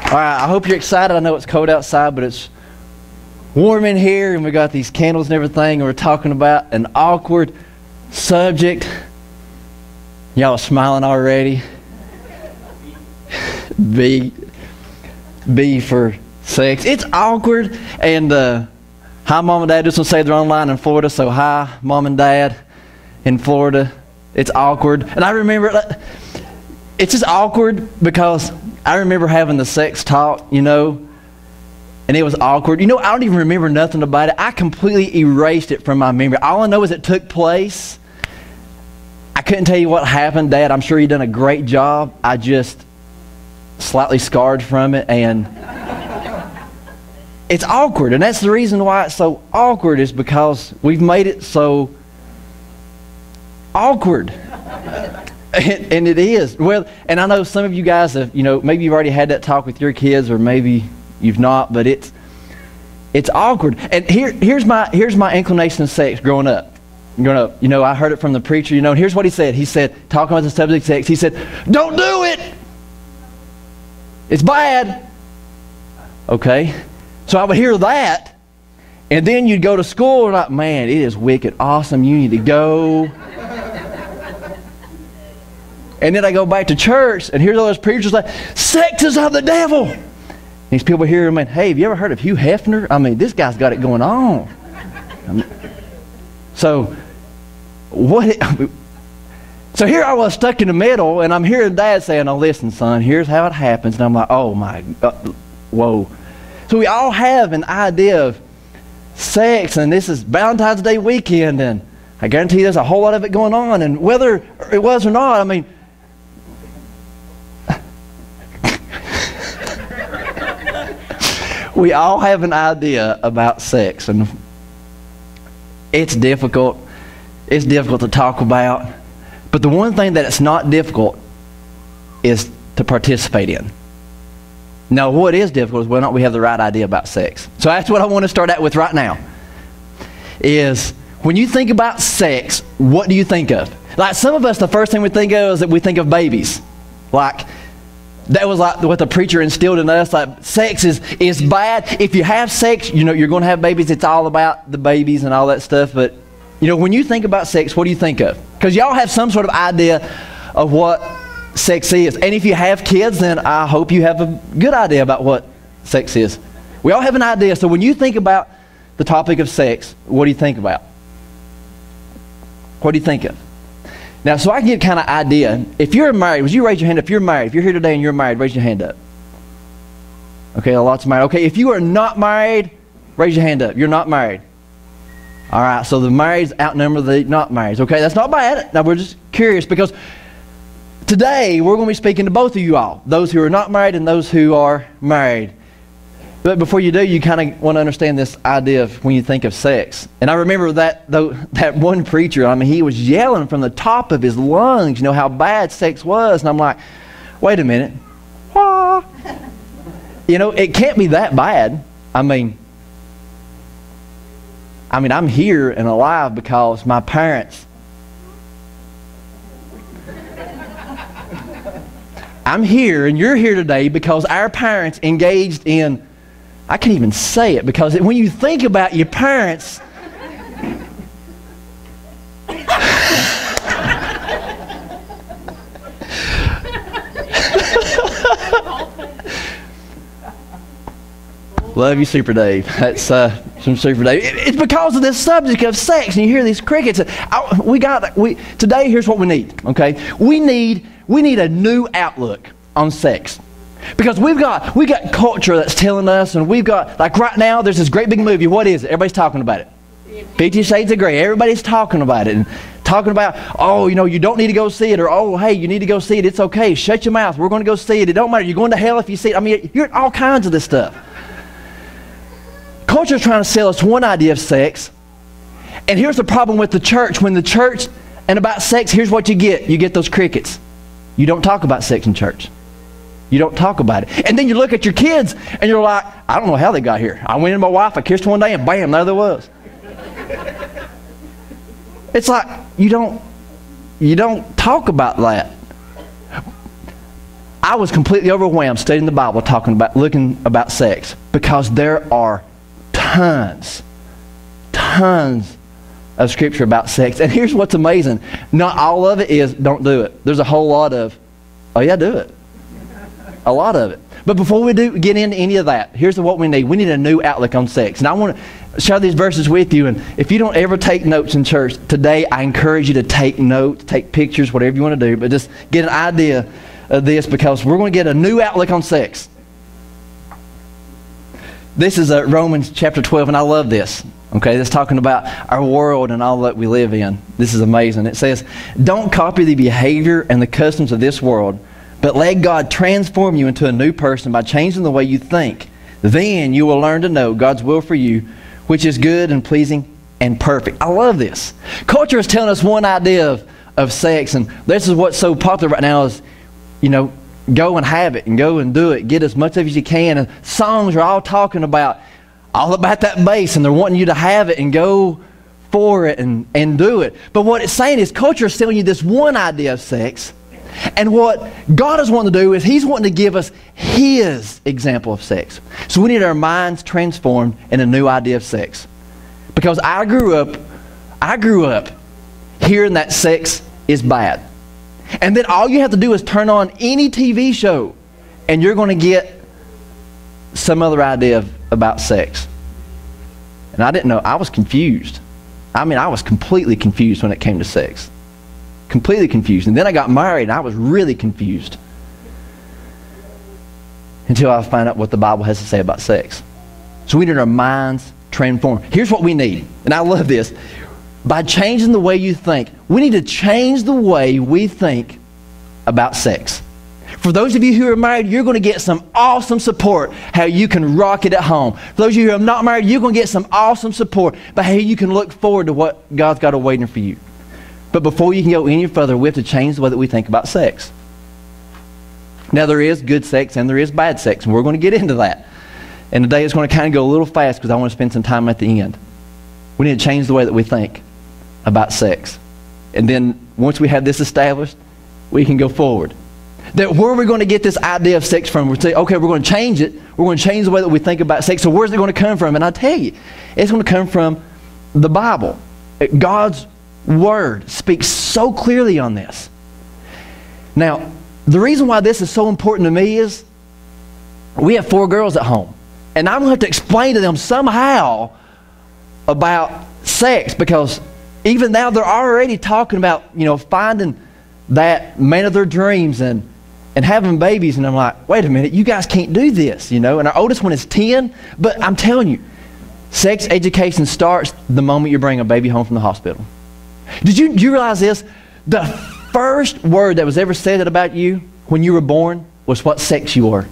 All right, I hope you're excited. I know it's cold outside, but it's warm in here, and we got these candles and everything, and we're talking about an awkward subject. Y'all are smiling already. B for sex. It's awkward, and hi, Mom and Dad. Just want to say they're online in Florida, so hi, Mom and Dad in Florida. It's awkward, and I remember it's just awkward because I remember having the sex talk, and it was awkward. I don't even remember nothing about it. I completely erased it from my memory. All I know is it took place. I couldn't tell you what happened. Dad, I'm sure you done a great job. I just slightly scarred from it, and it's awkward. And that's the reason why it's so awkward, is because we've made it so awkward. And it is. Well, and I know some of you guys have, maybe you've already had that talk with your kids, or maybe you've not, but it's awkward. And here's my inclination of sex growing up. I heard it from the preacher, and here's what he said. He said, talking about the subject of sex, he said, "Don't do it. It's bad." Okay. So I would hear that, and then you'd go to school and like, "Man, it is wicked awesome. You need to go." And then I go back to church, and hear those preachers like, "Sex is of the devil." These people hear him, and hey, have you ever heard of Hugh Hefner? This guy's got it going on. So here I was stuck in the middle, and I'm hearing Dad saying, "Oh, listen, son, here's how it happens." And I'm like, oh my God, whoa. So we all have an idea of sex, and this is Valentine's Day weekend, and I guarantee there's a whole lot of it going on, and whether it was or not, we all have an idea about sex, and it's difficult. It's difficult to talk about. But the one thing that it's not difficult is to participate in. Now, what is difficult is whether or not we have the right idea about sex. So that's what I want to start out with right now. Is when you think about sex, what do you think of? Like some of us, the first thing we think of is that we think of babies. Like that was like what the preacher instilled in us. Like sex is bad. If you have sex, you're going to have babies. It's all about the babies and all that stuff. But when you think about sex, what do you think of? Because y'all have some sort of idea of what sex is. And if you have kids, then I hope you have a good idea about what sex is. We all have an idea. So when you think about the topic of sex, what do you think about? What do you think of? Now, so I can get kind of idea. If you're married, would you raise your hand if you're married? If you're here today and you're married, raise your hand up. Okay, lots of married. Okay, if you are not married, raise your hand up. You're not married. All right, so the marrieds outnumber the not marrieds. Okay, that's not bad. Now, we're just curious because today we're going to be speaking to both of you all, those who are not married and those who are married. But before you do, you kind of want to understand this idea of when you think of sex. And I remember that one preacher, he was yelling from the top of his lungs, how bad sex was. And I'm like, wait a minute. Wah. It can't be that bad. I'm here and alive because my parents. I'm here and you're here today because our parents engaged in, I can't even say it, because when you think about your parents, love you, Super Dave. That's some Super Dave. It's because of this subject of sex, and you hear these crickets. Today, here's what we need. Okay, we need a new outlook on sex. Because we got culture that's telling us, and we've got, like right now, there's this great big movie. What is it? Everybody's talking about it. 50 Shades of Grey. Everybody's talking about it. And talking about, you don't need to go see it. Or, oh, hey, you need to go see it. It's okay. Shut your mouth. We're going to go see it. It don't matter. You're going to hell if you see it. You're all kinds of this stuff. Culture's trying to sell us one idea of sex. And here's the problem with the church. When the church and about sex, here's what you get. You get those crickets. You don't talk about sex in church. You don't talk about it. And then you look at your kids and you're like, I don't know how they got here. I went in my wife, I kissed her one day, and bam, there they was. It's like you don't talk about that. I was completely overwhelmed studying the Bible, looking about sex, because there are tons of scripture about sex. And here's what's amazing. Not all of it is don't do it. There's a whole lot of, oh yeah, do it. A lot of it. But before we get into any of that, here's what we need. We need a new outlook on sex. And I want to share these verses with you. And if you don't ever take notes in church, today I encourage you to take notes, take pictures, whatever you want to do. But just get an idea of this, because we're going to get a new outlook on sex. This is Romans chapter 12, and I love this. Okay, that's talking about our world and all that we live in. This is amazing. It says, don't copy the behavior and the customs of this world, but let God transform you into a new person by changing the way you think. Then you will learn to know God's will for you, which is good and pleasing and perfect. I love this. Culture is telling us one idea of sex, and this is what's so popular right now is, you know, go and have it and go and do it. Get as much of it as you can. And songs are all talking about that bass, and they're wanting you to have it and go for it and do it. But what it's saying is culture is telling you this one idea of sex. And what God is wanting to do is He's wanting to give us His example of sex. So we need our minds transformed in a new idea of sex. Because I grew up hearing that sex is bad. And then all you have to do is turn on any TV show and you're going to get some other idea about sex. And I didn't know. I was confused. I mean, I was completely confused when it came to sex. Completely confused. And then I got married and I was really confused. Until I found out what the Bible has to say about sex. So we need our minds transformed. Here's what we need. And I love this. By changing the way you think, we need to change the way we think about sex. For those of you who are married, you're going to get some awesome support how you can rock it at home. For those of you who are not married, you're going to get some awesome support by how you can look forward to what God's got awaiting for you. But before you can go any further, we have to change the way that we think about sex. Now, there is good sex and there is bad sex, and we're going to get into that. And today it's going to kind of go a little fast because I want to spend some time at the end. We need to change the way that we think about sex. And then once we have this established, we can go forward. That where are we going to get this idea of sex from? We'll say, okay, we're going to change it. We're going to change the way that we think about sex. So where's it going to come from? And I tell you, it's going to come from the Bible. God's Word speaks so clearly on this. Now, the reason why this is so important to me is we have 4 girls at home. And I'm going to have to explain to them somehow about sex, because even now they're already talking about, you know, finding that man of their dreams and having babies. And I'm like, wait a minute, you guys can't do this, you know. And our oldest one is 10. But I'm telling you, sex education starts the moment you bring a baby home from the hospital. Did you realize this? The first word that was ever said about you when you were born was what sex you were,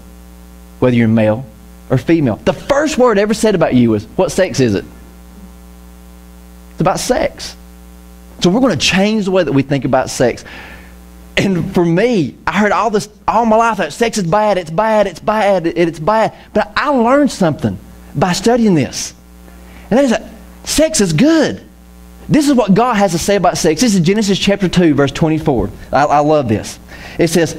whether you're male or female. The first word ever said about you was, what sex is it? It's about sex. So we're going to change the way that we think about sex. And for me, I heard all this all my life that sex is bad, it's bad, it's bad, it's bad. But I learned something by studying this. And that is that sex is good. This is what God has to say about sex. This is Genesis chapter 2, verse 24. I love this. It says,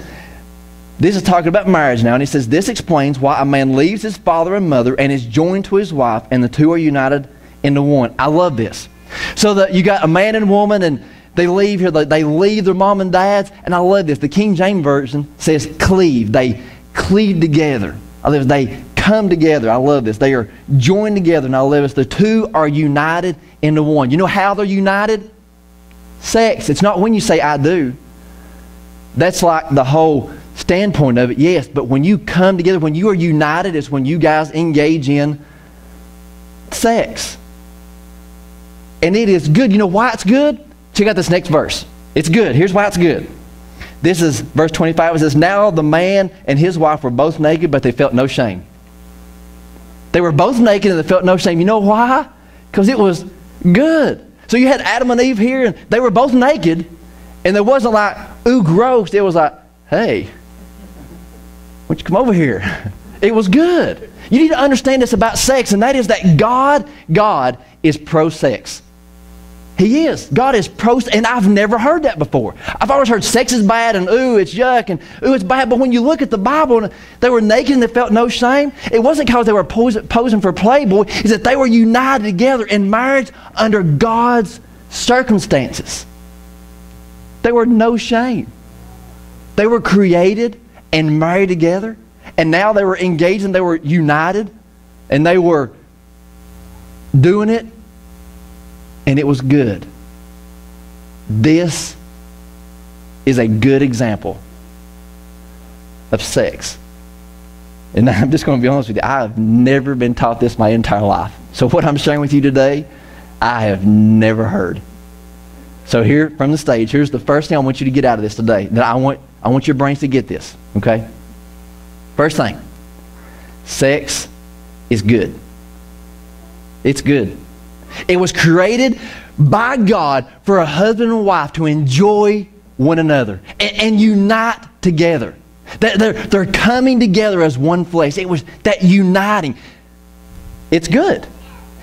this is talking about marriage now, and it says, this explains why a man leaves his father and mother and is joined to his wife, and the two are united into one. I love this. So that you got a man and woman, and they leave here, they leave their mom and dads, and I love this. The King James Version says cleave. They cleave together. I love this. They come together. I love this. They are joined together, and I love this. The two are united into one. You know how they're united? Sex. It's not when you say I do. That's like the whole standpoint of it, yes. But when you come together, when you are united, it's when you guys engage in sex. And it is good. You know why it's good? Check out this next verse. It's good. Here's why it's good. This is verse 25. It says, now the man and his wife were both naked, but they felt no shame. They were both naked and they felt no shame. You know why? Because it was good. So you had Adam and Eve here, and they were both naked, and there wasn't like, ooh, gross. It was like, hey, why don't you come over here? It was good. You need to understand this about sex, and that is that God is pro-sex. He is. God is pro, and I've never heard that before. I've always heard sex is bad and ooh, it's yuck and ooh, it's bad. But when you look at the Bible and they were naked and they felt no shame, it wasn't because they were posing for Playboy. It's that they were united together in marriage under God's circumstances. They were no shame. They were created and married together, and now they were engaged and they were united, and they were doing it, and it was good. This is a good example of sex. And I'm just going to be honest with you, I have never been taught this my entire life. So what I'm sharing with you today, I have never heard. So here from the stage, here's the first thing I want you to get out of this today. That I want your brains to get this, okay? First thing, sex is good. It's good. It was created by God for a husband and wife to enjoy one another and unite together. They're coming together as one flesh. It was that uniting. It's good.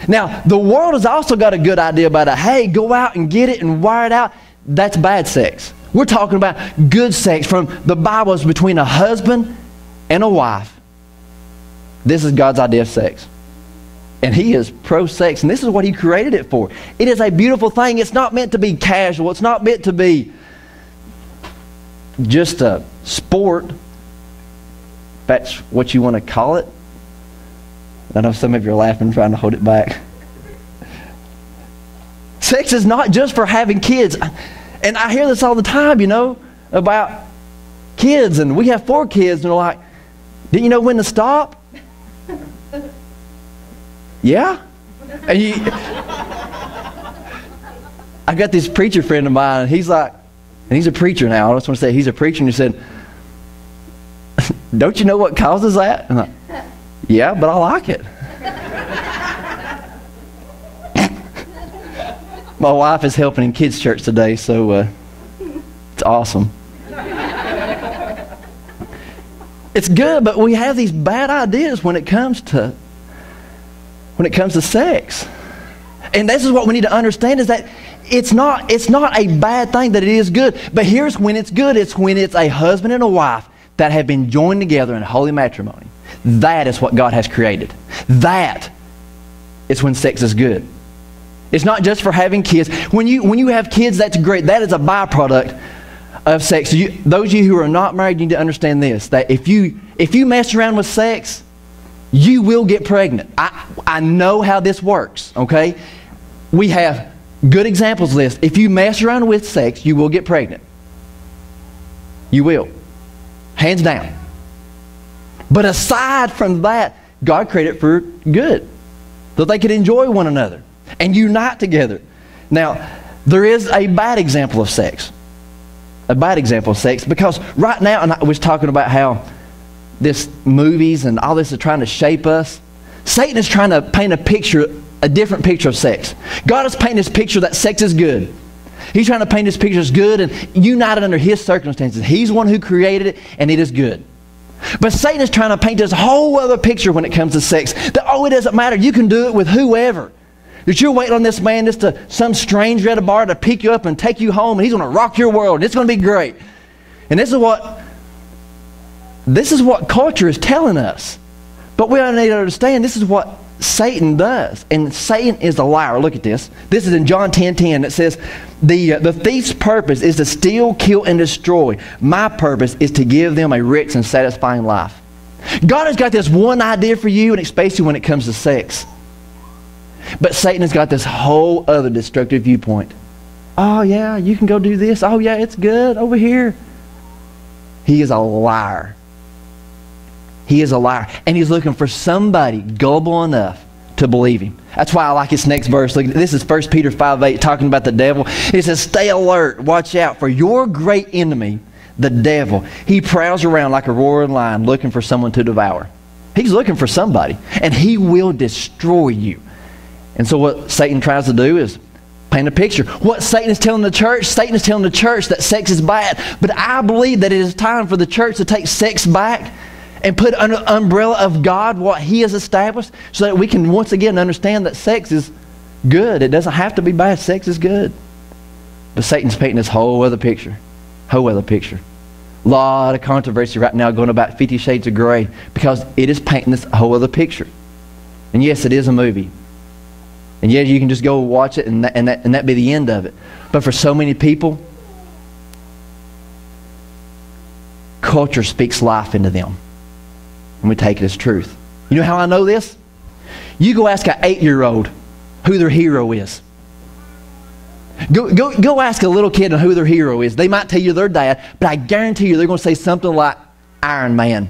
Now, the world has also got a good idea about it. Hey, go out and get it and wire it out. That's bad sex. We're talking about good sex from the Bible. It's between a husband and a wife. This is God's idea of sex. And He is pro-sex, and this is what He created it for. It is a beautiful thing. It's not meant to be casual. It's not meant to be just a sport, if that's what you want to call it. I know some of you are laughing, trying to hold it back. Sex is not just for having kids. And I hear this all the time, you know, about kids. And we have 4 kids, and they're like, didn't you know when to stop? Yeah? And I got this preacher friend of mine, and he's like, and he's a preacher now. I just want to say he's a preacher, and he said, don't you know what causes that? And I'm like, yeah, but I like it. My wife is helping in kids' church today, so it's awesome. It's good, but we have these bad ideas when it comes to sex. And this is what we need to understand, is that it's not a bad thing that it is good. But here's when it's good. It's when it's a husband and a wife that have been joined together in holy matrimony. That is what God has created. That is when sex is good. It's not just for having kids. When you have kids, that's great. That is a byproduct of sex. So those of you who are not married, you need to understand this, that if you mess around with sex, you will get pregnant. I know how this works, okay? We have good examples list. If you mess around with sex, you will get pregnant. You will. Hands down. But aside from that, God created it for good, so they could enjoy one another and unite together. Now, there is a bad example of sex. A bad example of sex, because right now, and I was talking about how this movies and all this is trying to shape us. Satan is trying to paint a different picture of sex. God is painting this picture that sex is good. He's trying to paint this picture as good and united under His circumstances. He's the one who created it, and it is good. But Satan is trying to paint this whole other picture when it comes to sex. That, oh, it doesn't matter. You can do it with whoever. That you're waiting on this man, some stranger at a bar to pick you up and take you home, and he's going to rock your world, and it's going to be great. And this is what culture is telling us. But we need to understand this is what Satan does. And Satan is a liar. Look at this. This is in John 10:10. It says, the thief's purpose is to steal, kill, and destroy. My purpose is to give them a rich and satisfying life. God has got this one idea for you, and especially when it comes to sex. But Satan has got this whole other destructive viewpoint. Oh yeah, you can go do this. Oh yeah, it's good over here. He is a liar. He is a liar. And he's looking for somebody gullible enough to believe him. That's why I like this next verse. Look, this is 1 Peter 5:8, talking about the devil. It says, stay alert, watch out, for your great enemy, the devil, he prowls around like a roaring lion looking for someone to devour. He's looking for somebody, and he will destroy you. And so what Satan tries to do is paint a picture. What Satan is telling the church, Satan is telling the church that sex is bad. But I believe that it is time for the church to take sex back and put under the umbrella of God what He has established, so that we can once again understand that sex is good. It doesn't have to be bad. Sex is good. But Satan's painting this whole other picture. Whole other picture. A lot of controversy right now going about 50 Shades of Grey because it is painting this whole other picture. And yes, it is a movie. And yes, you can just go watch it and that be the end of it. But for so many people, culture speaks life into them. And we take it as truth. You know how I know this? You go ask an 8-year-old who their hero is. Go ask a little kid who their hero is. They might tell you their dad, but I guarantee you they're going to say something like Iron Man.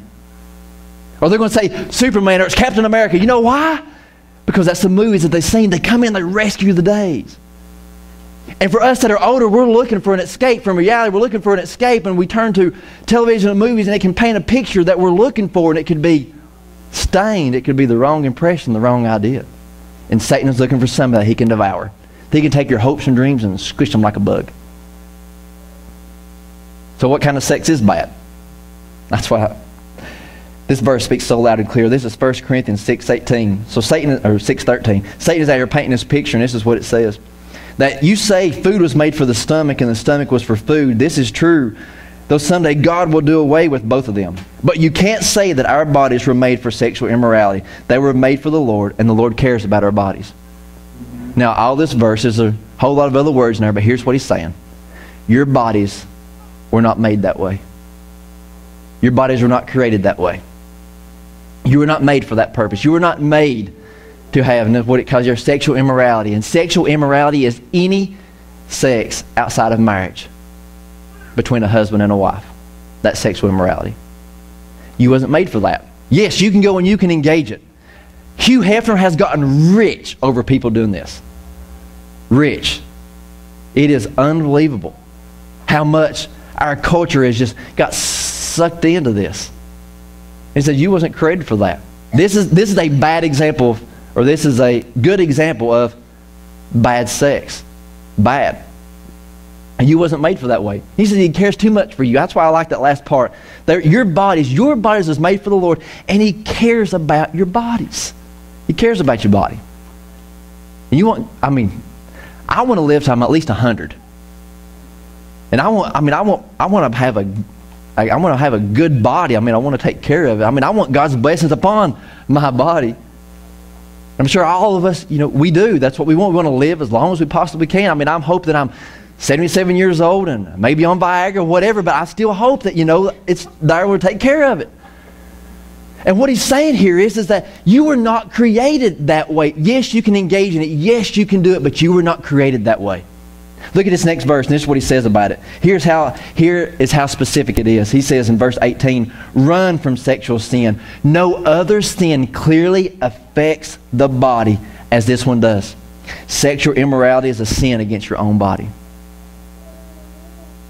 Or they're going to say Superman, or it's Captain America. You know why? Because that's the movies that they've seen. They come in, they rescue the days. And for us that are older, we're looking for an escape from reality. We're looking for an escape, and we turn to television and movies, and it can paint a picture that we're looking for, and it could be stained. It could be the wrong impression, the wrong idea. And Satan is looking for somebody that he can devour. He can take your hopes and dreams and squish them like a bug. So what kind of sex is bad? That's why this verse speaks so loud and clear. This is 1 Corinthians 6:18. So Satan, or 6:13. Satan is out here painting this picture, and this is what it says. That you say food was made for the stomach and the stomach was for food. This is true, though someday God will do away with both of them. But you can't say that our bodies were made for sexual immorality. They were made for the Lord, and the Lord cares about our bodies. Now, all this verse is a whole lot of other words in there, but here's what he's saying. Your bodies were not made that way. Your bodies were not created that way. You were not made for that purpose. You were not made to have what it calls your sexual immorality. And sexual immorality is any sex outside of marriage between a husband and a wife. That's sexual immorality. You wasn't made for that. Yes, you can go and you can engage it. Hugh Hefner has gotten rich over people doing this. Rich. It is unbelievable how much our culture has just got sucked into this. He said, you wasn't created for that. This is a bad example, or this is a good example of bad sex. Bad. And you wasn't made for that way. He said he cares too much for you. That's why I like that last part. Your bodies is made for the Lord, and he cares about your bodies. He cares about your body. And I want to live till I'm at least 100. And I want to have a good body. I want to take care of it. I want God's blessings upon my body. I'm sure all of us, we do. That's what we want. We want to live as long as we possibly can. I'm hoping that I'm 77 years old and maybe on Viagra or whatever, but I still hope that, it's there to take care of it. And what he's saying here is that you were not created that way. Yes, you can engage in it. Yes, you can do it, but you were not created that way. Look at this next verse, and this is what he says about it. Here is how specific it is. He says in verse 18, run from sexual sin. No other sin clearly affects the body as this one does. Sexual immorality is a sin against your own body.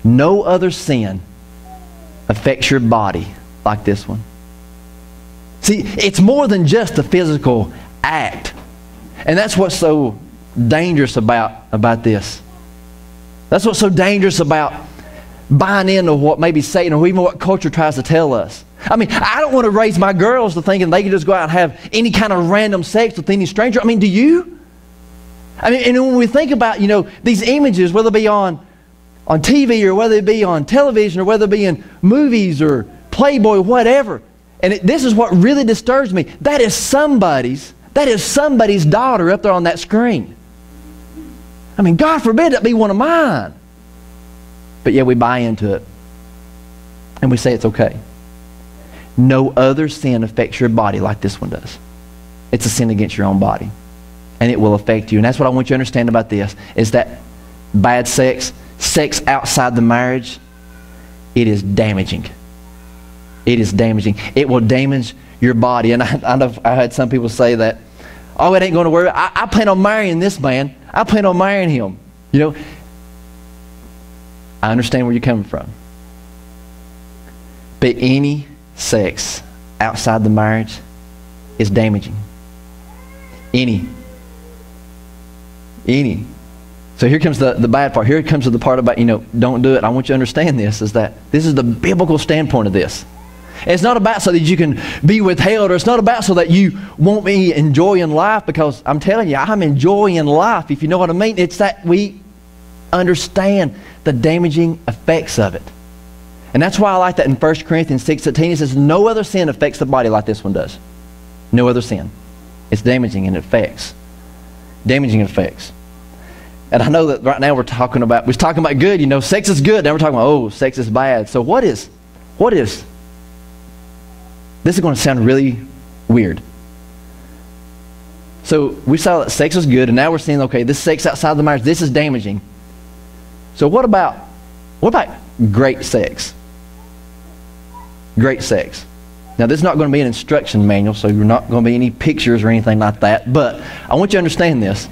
No other sin affects your body like this one. See, it's more than just a physical act. And that's what's so dangerous about this. That's what's so dangerous about buying into what maybe Satan or even what culture tries to tell us. I don't want to raise my girls to thinking they can just go out and have any kind of random sex with any stranger. Do you? And when we think about, these images, whether it be on TV or whether it be on television or whether it be in movies or Playboy, whatever. And this is what really disturbs me. That is somebody's daughter up there on that screen. God forbid that be one of mine. But yeah, we buy into it. And we say it's okay. No other sin affects your body like this one does. It's a sin against your own body. And it will affect you. And that's what I want you to understand about this, is that bad sex outside the marriage, it is damaging. It is damaging. It will damage your body. And I had some people say that, oh, it ain't going to work. I plan on marrying this man. I plan on marrying him. I understand where you're coming from. But any sex outside the marriage is damaging. Any. So here comes the bad part. Here comes the part about, don't do it. I want you to understand this, is that this is the biblical standpoint of this. It's not about so that you can be withheld, or it's not about so that you won't be enjoying life, because I'm telling you, I'm enjoying life, if you know what I mean. It's that we understand the damaging effects of it. And that's why I like that in 1 Corinthians 6:18. It says, no other sin affects the body like this one does. No other sin. It's damaging in effects. Damaging effects. And I know that right now we're talking about good, you know, sex is good. Now we're talking about, oh, sex is bad. So what is, this is going to sound really weird. So we saw that sex was good, and now we're saying, okay, this sex outside the marriage, this is damaging. So what about great sex? Great sex. Now, this is not going to be an instruction manual, so you're not going to be any pictures or anything like that, but I want you to understand this.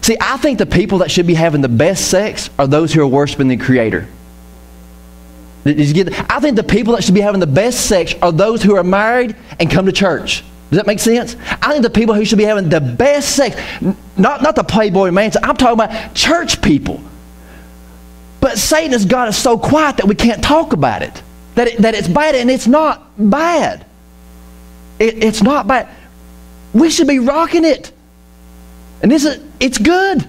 See, I think the people that should be having the best sex are those who are worshiping the Creator. Did you get that? I think the people that should be having the best sex are those who are married and come to church. Does that make sense? I think the people who should be having the best sex, not the playboy man, I'm talking about church people. But Satan has got us so quiet that we can't talk about it. That it's bad, and it's not bad. It's not bad. We should be rocking it. And it's good.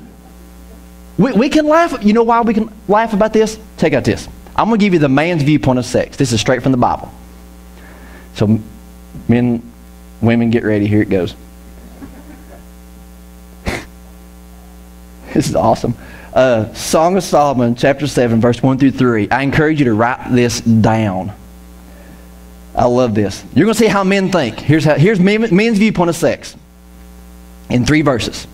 We can laugh. You know why we can laugh about this? Check out this. I'm going to give you the man's viewpoint of sex. This is straight from the Bible. So men, women, get ready. Here it goes. This is awesome. Song of Solomon, chapter 7, verse 1 through 3. I encourage you to write this down. I love this. You're going to see how men think. Here's men's viewpoint of sex. In 3 verses.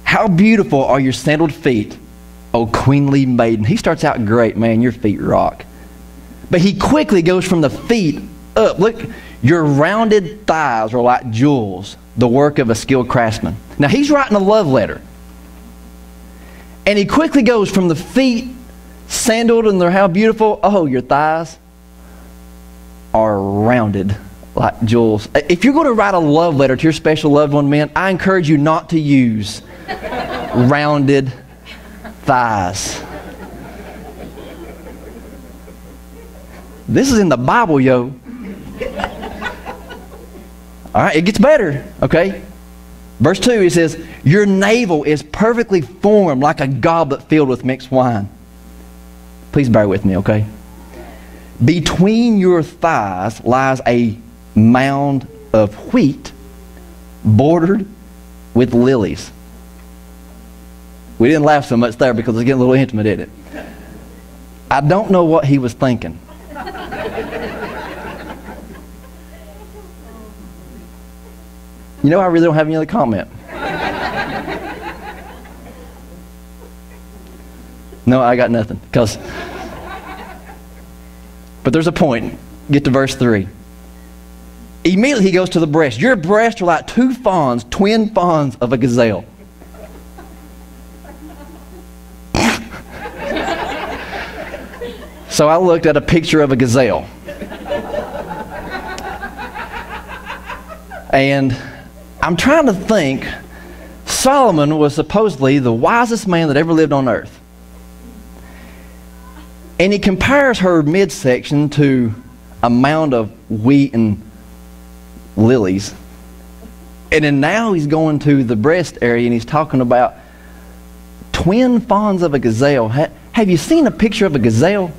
How beautiful are your sandaled feet, O queenly maiden. He starts out great, man, your feet rock. But he quickly goes from the feet up. Look, your rounded thighs are like jewels, the work of a skilled craftsman. Now he's writing a love letter. And he quickly goes from the feet, sandaled, and they're how beautiful. Oh, your thighs are rounded like jewels. If you're going to write a love letter to your special loved one, man, I encourage you not to use rounded thighs. This is in the Bible, yo. All right, it gets better, okay? Verse 2, it says, your navel is perfectly formed like a goblet filled with mixed wine. Please bear with me, okay? Between your thighs lies a mound of wheat bordered with lilies. We didn't laugh so much there because it's getting a little intimate, isn't it? I don't know what he was thinking. You know, I really don't have any other comment. No, I got nothing. But there's a point. Get to verse 3. Immediately he goes to the breast. Your breasts are like 2 fawns, twin fawns of a gazelle. So I looked at a picture of a gazelle. And I'm trying to think, Solomon was supposedly the wisest man that ever lived on earth. And he compares her midsection to a mound of wheat and lilies. And then now he's going to the breast area and he's talking about twin fawns of a gazelle. Have you seen a picture of a gazelle?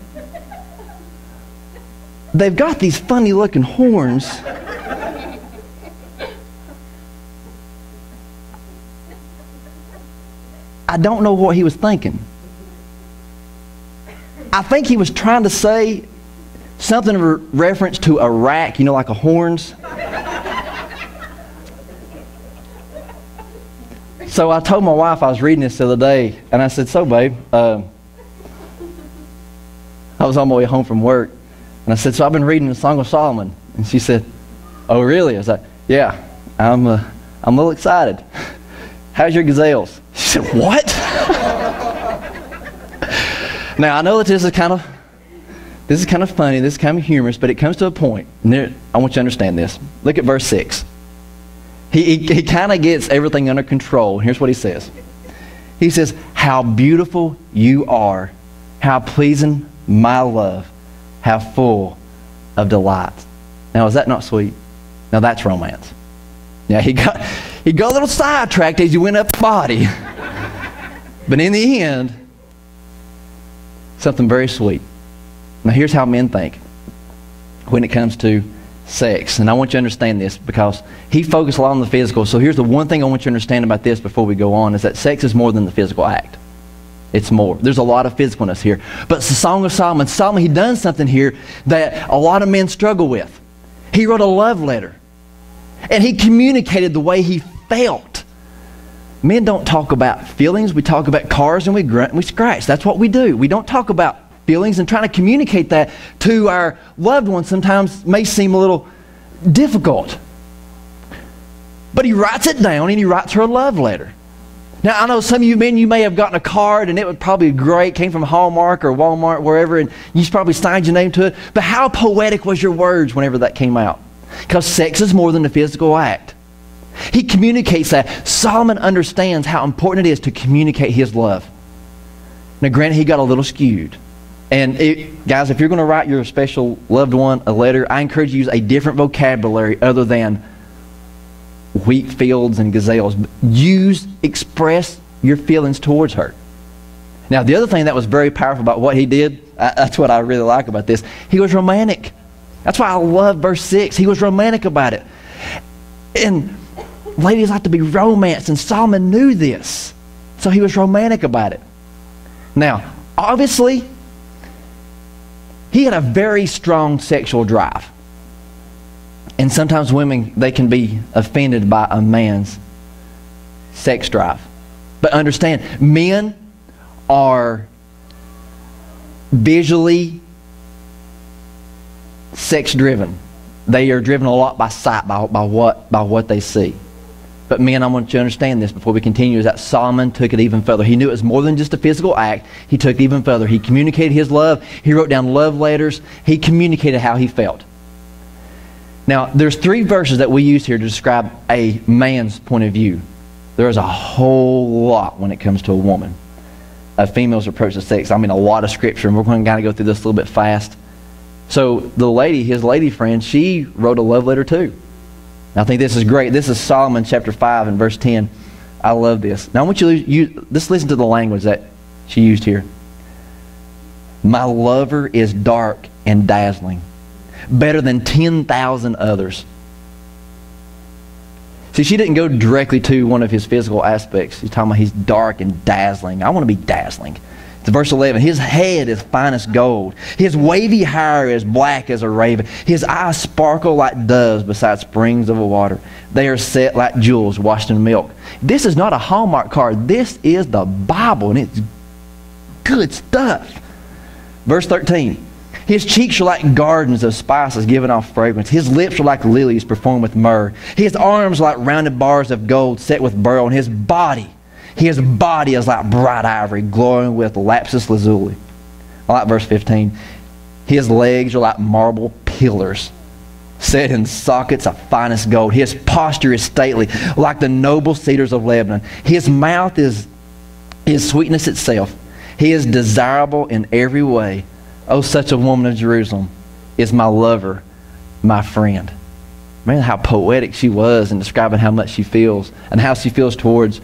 They've got these funny looking horns. I don't know what he was thinking. I think he was trying to say something in reference to a rack, you know, like a horns. So I told my wife, I was reading this the other day, and I said, so babe, I was on my way home from work, and I said, so I've been reading the Song of Solomon. And she said, oh really? I was like, yeah, I'm a little excited. How's your gazelles? She said, what? Now, I know that this is kind of funny, this is kind of humorous, but it comes to a point. And I want you to understand this. Look at verse 6. He kind of gets everything under control. Here's what he says. He says, how beautiful you are, how pleasing my love. how full of delights. Now, is that not sweet? Now, that's romance. Now, he got a little sidetracked as he went up the body. But in the end, something very sweet. Now, here's how men think when it comes to sex. And I want you to understand this because he focused a lot on the physical. So here's the one thing I want you to understand about this before we go on is that sex is more than the physical act. It's more. There's a lot of physicalness here. But it's the Song of Solomon. Solomon, he done something here that a lot of men struggle with. He wrote a love letter. And he communicated the way he felt. Men don't talk about feelings. We talk about cars and we grunt and we scratch. That's what we do. We don't talk about feelings, and trying to communicate that to our loved ones sometimes may seem a little difficult. But he writes it down and he writes her a love letter. Now, I know some of you men, you may have gotten a card and it was probably great, came from Hallmark or Walmart, wherever, and you probably signed your name to it. But how poetic was your words whenever that came out? Because sex is more than a physical act. He communicates that. Solomon understands how important it is to communicate his love. Now, granted, he got a little skewed. And guys, if you're going to write your special loved one a letter, I encourage you to use a different vocabulary other than wheat fields and gazelles. Express your feelings towards her. Now, the other thing that was very powerful about what he did, that's what I really like about this, he was romantic. That's why I love verse 6. He was romantic about it. And ladies like to be romanced, and Solomon knew this. So he was romantic about it. Now, obviously, he had a very strong sexual drive. And sometimes women, they can be offended by a man's sex drive. But understand, men are visually sex driven. They are driven a lot by sight, by what they see. But men, I want you to understand this before we continue, is that Solomon took it even further. He knew it was more than just a physical act. He took it even further. He communicated his love. He wrote down love letters. He communicated how he felt. Now, there's 3 verses that we use here to describe a man's point of view. There is a whole lot when it comes to a woman. A female's approach to sex. I mean, a lot of scripture, and we're going to kind of go through this a little bit fast. So the lady, his lady friend, she wrote a love letter too. I think this is great. This is Solomon chapter 5 and verse 10. I love this. Now I want you to just listen to the language that she used here. My lover is dark and dazzling, better than 10,000 others. See, she didn't go directly to one of his physical aspects. She's talking about he's dark and dazzling. I want to be dazzling. It's verse 11. His head is finest gold. His wavy hair is black as a raven. His eyes sparkle like doves beside springs of water. They are set like jewels washed in milk. This is not a Hallmark card. This is the Bible, and it's good stuff. Verse 13. His cheeks are like gardens of spices giving off fragrance. His lips are like lilies perfumed with myrrh. His arms are like rounded bars of gold set with beryl. And his body is like bright ivory glowing with lapis lazuli. I like verse 15. His legs are like marble pillars set in sockets of finest gold. His posture is stately like the noble cedars of Lebanon. His mouth is sweetness itself. He is desirable in every way. Oh, such a woman of Jerusalem is my lover, my friend. Man, how poetic she was in describing how much she feels and how she feels towards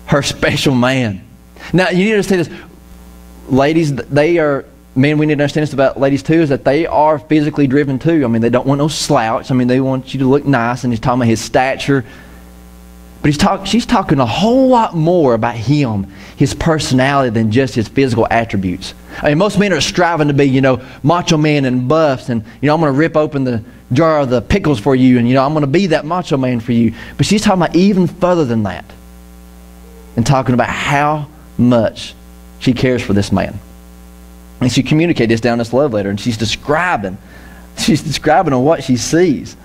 her special man. Now, you need to understand this. Ladies, men, we need to understand this about ladies too, is that they are physically driven too. I mean, they don't want no slouch. I mean, they want you to look nice, and he's talking about his stature. But she's talking a whole lot more about him, his personality, than just his physical attributes. I mean, most men are striving to be, macho man and buffs, and, I'm going to rip open the jar of the pickles for you, and, I'm going to be that macho man for you. But she's talking about even further than that, and talking about how much she cares for this man. And she communicated this down in this love letter, and she's describing on what she sees.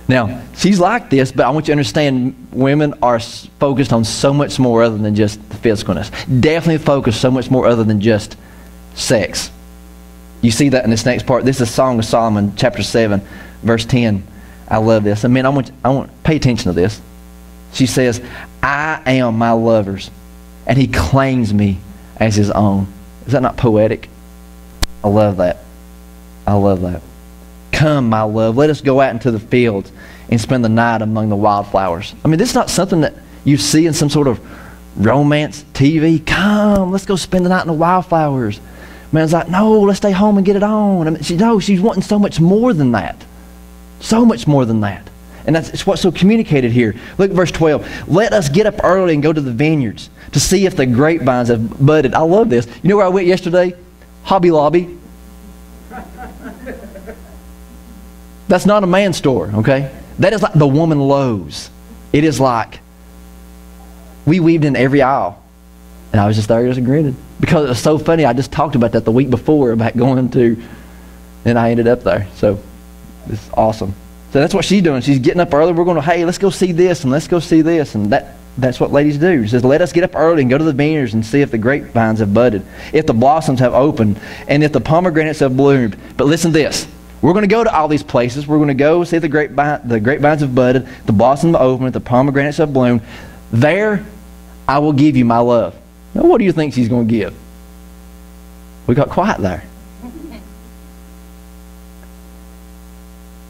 Now, she's like this, but I want you to understand women are focused on so much more other than just the physicalness. Definitely focused so much more other than just sex. You see that in this next part. This is Song of Solomon, chapter 7, verse 10. I love this. I mean, I want pay attention to this. She says, I am my lover's, and he claims me as his own. Is that not poetic? I love that. I love that. Come, my love, let us go out into the fields and spend the night among the wildflowers. I mean, this is not something that you see in some sort of romance TV. Come, let's go spend the night in the wildflowers. Man's like, no, let's stay home and get it on. I mean, she's wanting so much more than that. So much more than that. And that's what's so communicated here. Look at verse 12. Let us get up early and go to the vineyards to see if the grapevines have budded. I love this. You know where I went yesterday? Hobby Lobby. That's not a man's store, okay? That is like the woman Lowe's. It is like we weaved in every aisle. And I was just there just grinning. Because it was so funny. I just talked about that the week before about going to, and I ended up there. So it's awesome. So that's what she's doing. She's getting up early. We're going to, hey, let's go see this and let's go see this. And that's what ladies do. She says, let us get up early and go to the vineyards and see if the grapevines have budded, if the blossoms have opened, and if the pomegranates have bloomed. But listen to this. We're going to go to all these places. We're going to go see if the grapevines have budded, the blossoms have opened, the pomegranates have bloomed. There I will give you my love. Now, what do you think she's going to give? We got quiet there.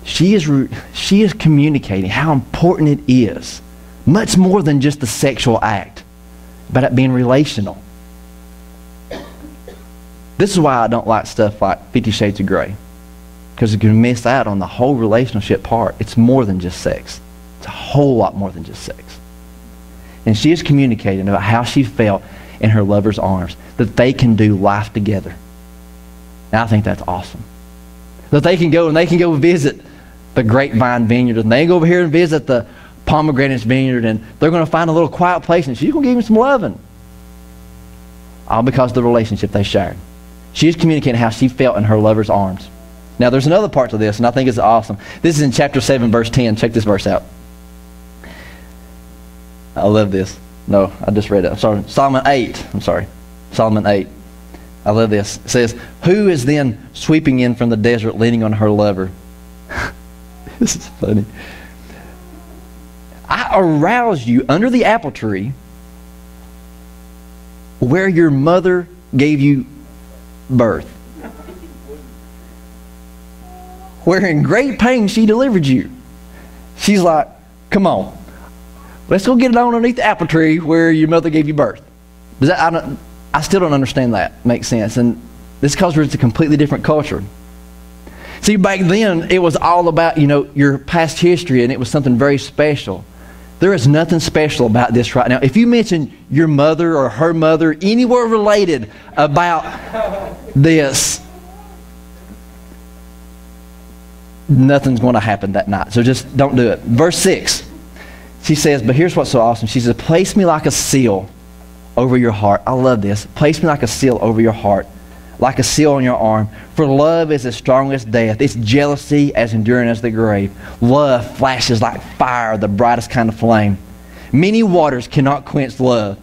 She is communicating how important it is, much more than just the sexual act, about it being relational. This is why I don't like stuff like 50 Shades of Grey, because you can miss out on the whole relationship part. It's more than just sex. It's a whole lot more than just sex. And she is communicating about how she felt in her lover's arms, that they can do life together. And I think that's awesome. That they can go visit the grapevine vineyard, and they can go over here and visit the pomegranates vineyard, and they're going to find a little quiet place, and she's going to give him some loving. All because of the relationship they shared. She is communicating how she felt in her lover's arms. Now, there's another part to this, and I think it's awesome. This is in chapter 7, verse 10. Check this verse out. I love this. No, I just read it. I'm sorry. Solomon 8. Solomon 8. I love this. It says, who is then sweeping in from the desert leaning on her lover? This is funny. I aroused you under the apple tree where your mother gave you birth. Where in great pain she delivered you. She's like, come on. Let's go get it on underneath the apple tree where your mother gave you birth. Does that, I still don't understand that. Makes sense. And this is because it's a completely different culture. See, back then, it was all about, your past history, and it was something very special. There is nothing special about this right now. If you mention your mother or her mother, anywhere related about this, nothing's going to happen that night. So just don't do it. Verse 6. She says, but here's what's so awesome. She says, place me like a seal over your heart. I love this. Place me like a seal over your heart, like a seal on your arm. For love is as strong as death. Its jealousy as enduring as the grave. Love flashes like fire, the brightest kind of flame. Many waters cannot quench love,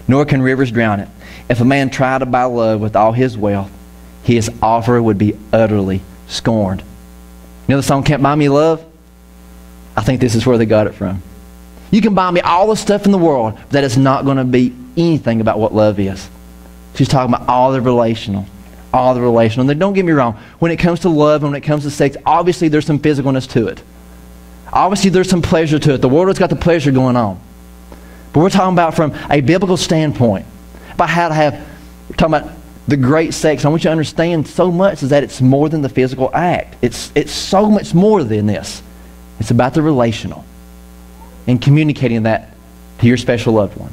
nor can rivers drown it. If a man tried to buy love with all his wealth, his offer would be utterly scorned. You know the song, Can't Buy Me Love? I think this is where they got it from. You can buy me all the stuff in the world, but that is not going to be anything about what love is. She's talking about all the relational. And then don't get me wrong, when it comes to love and when it comes to sex, obviously there's some physicalness to it. Obviously there's some pleasure to it. The world has got the pleasure going on. But we're talking about from a biblical standpoint, about how to have, we're talking about the great sex. I want you to understand so much is that it's more than the physical act. It's so much more than this. It's about the relational. And communicating that to your special loved one.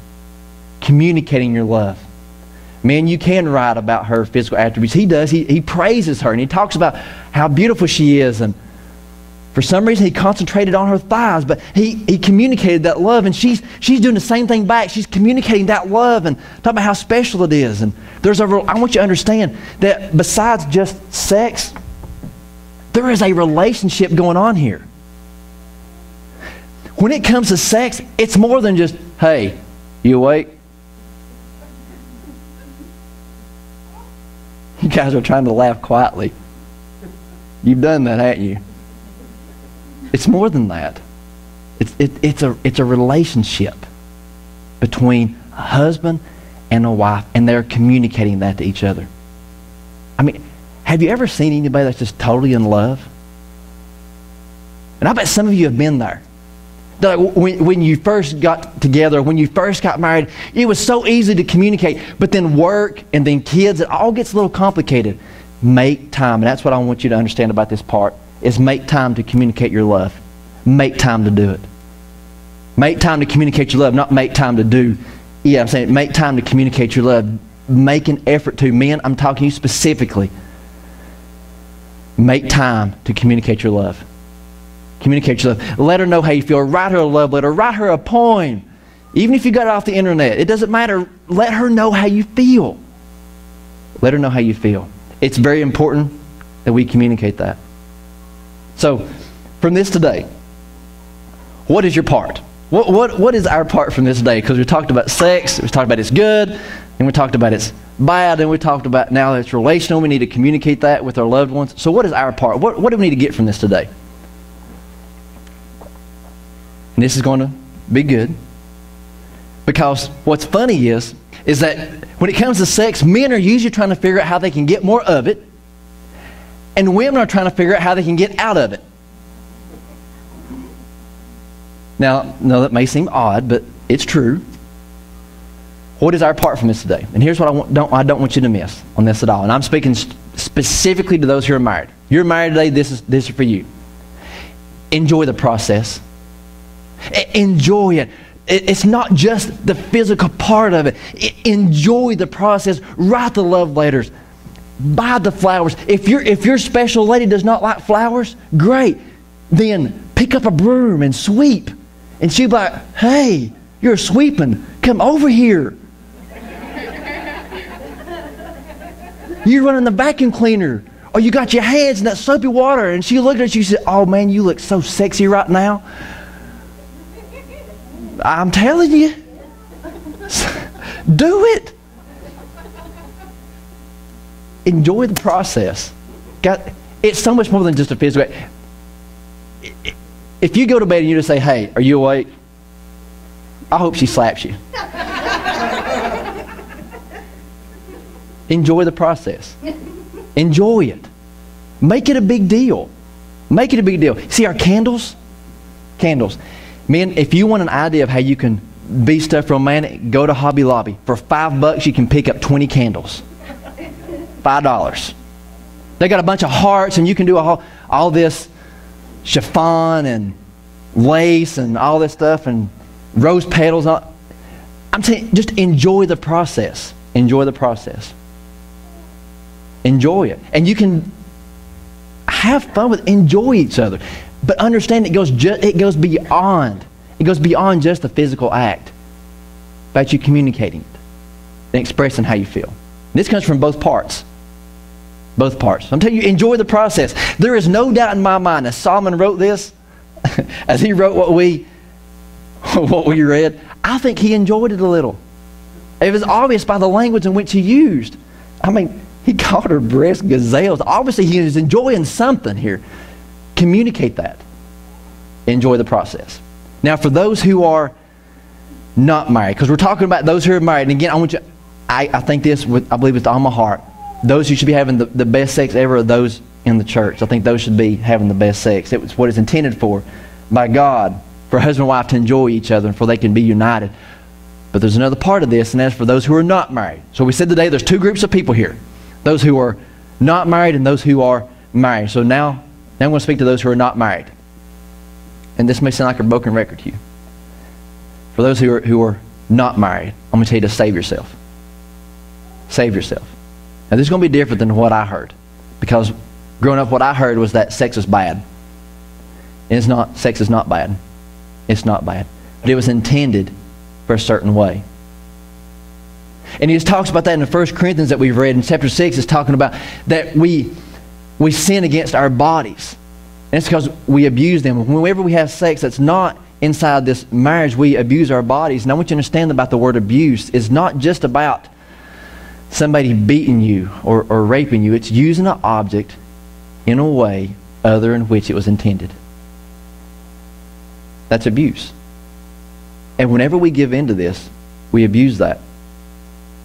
Communicating your love. Man, you can write about her physical attributes. He does. He praises her and he talks about how beautiful she is. And for some reason, he concentrated on her thighs, but he communicated that love. And she's doing the same thing back. She's communicating that love and talking about how special it is. And I want you to understand that besides just sex, there is a relationship going on here. When it comes to sex, it's more than just, hey, you awake? You guys are trying to laugh quietly. You've done that, haven't you? It's more than that. It's a relationship between a husband and a wife, and they're communicating that to each other. I mean, have you ever seen anybody that's just totally in love? And I bet some of you have been there. Like when you first got together, when you first got married, it was so easy to communicate. But then work and then kids, it all gets a little complicated. Make time. And that's what I want you to understand about this part, is make time to communicate your love. Make time to do it. Make time to communicate your love, not make time to do. Yeah, I'm saying make time to communicate your love. Make an effort to. Men, I'm talking to you specifically. Make time to communicate your love. Communicate your love. Let her know how you feel. Write her a love letter. Write her a poem. Even if you got it off the internet, it doesn't matter. Let her know how you feel. Let her know how you feel. It's very important that we communicate that. So, from this today, what is your part? What is our part from this day? Because we talked about sex, we talked about it's good, and we talked about it's bad, and we talked about now it's relational. We need to communicate that with our loved ones. So what is our part? What do we need to get from this today? And this is going to be good. Because what's funny is that when it comes to sex, men are usually trying to figure out how they can get more of it, and women are trying to figure out how they can get out of it. Now, no, that may seem odd, but it's true. What is our part from this today? And here's what I don't want you to miss on this at all. And I'm speaking specifically to those who are married. You're married today, this is for you. Enjoy the process. Enjoy it. It's not just the physical part of it. Enjoy the process. Write the love letters. Buy the flowers. If your special lady does not like flowers, great. Then pick up a broom and sweep. And she'll be like, hey, you're sweeping. Come over here. You're running the vacuum cleaner. Or you got your hands in that soapy water. And she looked at you and said, oh man, you look so sexy right now. I'm telling you. Do it. Enjoy the process. It's so much more than just a physical. If you go to bed and you just say, hey, are you awake? I hope she slaps you. Enjoy the process. Enjoy it. Make it a big deal. Make it a big deal. See our candles? Candles. Men, if you want an idea of how you can be stuff romantic, go to Hobby Lobby. For $5 you can pick up 20 candles. $5. They got a bunch of hearts, and you can do all this chiffon and lace and all this stuff and rose petals. I'm saying just enjoy the process. Enjoy the process. Enjoy it. And you can have fun with it. Enjoy each other. But understand it goes beyond. It goes beyond just the physical act. About you communicating it and expressing how you feel. And this comes from both parts. Both parts. I'm telling you, enjoy the process. There is no doubt in my mind, as Solomon wrote this, as he wrote what we read, I think he enjoyed it a little. It was obvious by the language in which he used. I mean, he called her breasts gazelles. Obviously, he is enjoying something here. Communicate that. Enjoy the process. Now, for those who are not married, because we're talking about those who are married, and again, I think this, I believe with all my heart, those who should be having the best sex ever are those in the church. I think those should be having the best sex. It was what it's intended for by God, for husband and wife to enjoy each other and for they can be united. But there's another part of this, and that's for those who are not married. So we said today there's two groups of people here. Those who are not married and those who are married. So now I'm going to speak to those who are not married. And this may sound like a broken record to you. For those who are not married, I'm going to tell you to save yourself. Save yourself. Now this is going to be different than what I heard. Because growing up what I heard was that sex is bad. And it's not. Sex is not bad. It's not bad. But it was intended for a certain way. And he just talks about that in the 1 Corinthians that we've read. In chapter 6, it's talking about that we sin against our bodies. And it's because we abuse them. Whenever we have sex that's not inside this marriage, we abuse our bodies. And I want you to understand about the word abuse. It's not just about somebody beating you or raping you. It's using an object in a way other in which it was intended. That's abuse. And whenever we give in to this, we abuse that.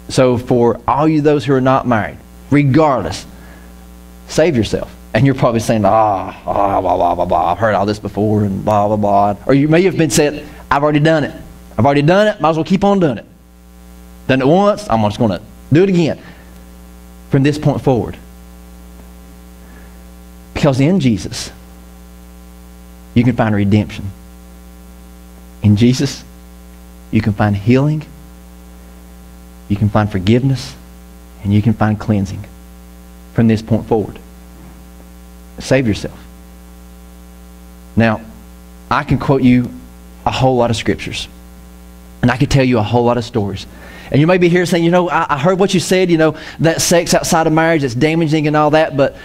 So for all you those who are not married, regardless, Save yourself. And you're probably saying, blah, blah, blah, blah. I've heard all this before and blah, blah, blah. Or you may have been said, I've already done it. I've already done it. Might as well keep on doing it. Done it once. I'm just going to do it again from this point forward. Because in Jesus, you can find redemption. In Jesus, you can find healing. You can find forgiveness. And you can find cleansing from this point forward. Save yourself. Now, I can quote you a whole lot of scriptures. And I could tell you a whole lot of stories. And you may be here saying, I heard what you said, that sex outside of marriage is damaging and all that, but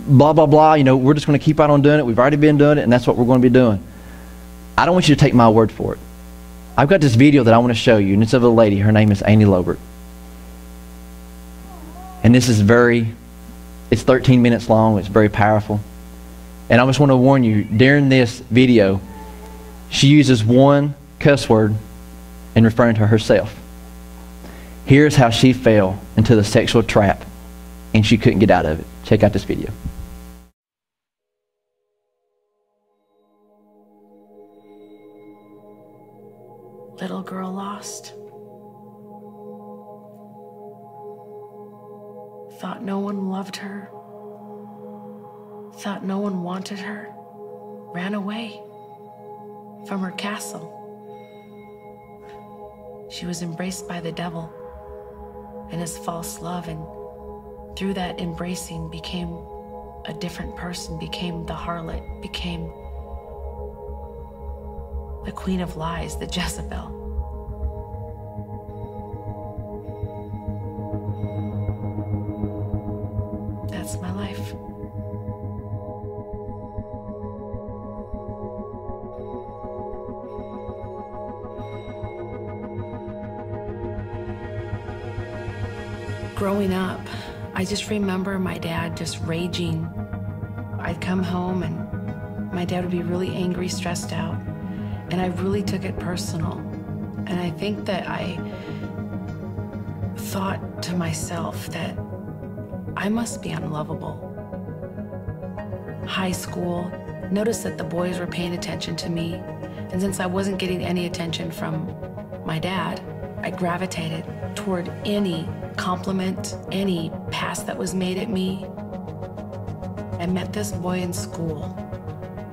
blah, blah, blah, we're just going to keep right on doing it. We've already been doing it, and that's what we're going to be doing. I don't want you to take my word for it. I've got this video that I want to show you, and it's of a lady. Her name is Annie Lobert. And this is it's 13 minutes long. It's very powerful. And I just want to warn you, during this video, she uses one cuss word in referring to herself. Here's how she fell into the sexual trap, and she couldn't get out of it. Check out this video. Little girl lost. Thought no one loved her. Thought no one wanted her. Ran away from her castle. She was embraced by the devil and his false love, and through that embracing became a different person, became the harlot, became the queen of lies, the Jezebel. That's my life. Growing up, I just remember my dad just raging. I'd come home and my dad would be really angry, stressed out, and I really took it personal. And I think that I thought to myself that I must be unlovable. High school, noticed that the boys were paying attention to me, and since I wasn't getting any attention from my dad, I gravitated toward any compliment, any pass that was made at me. I met this boy in school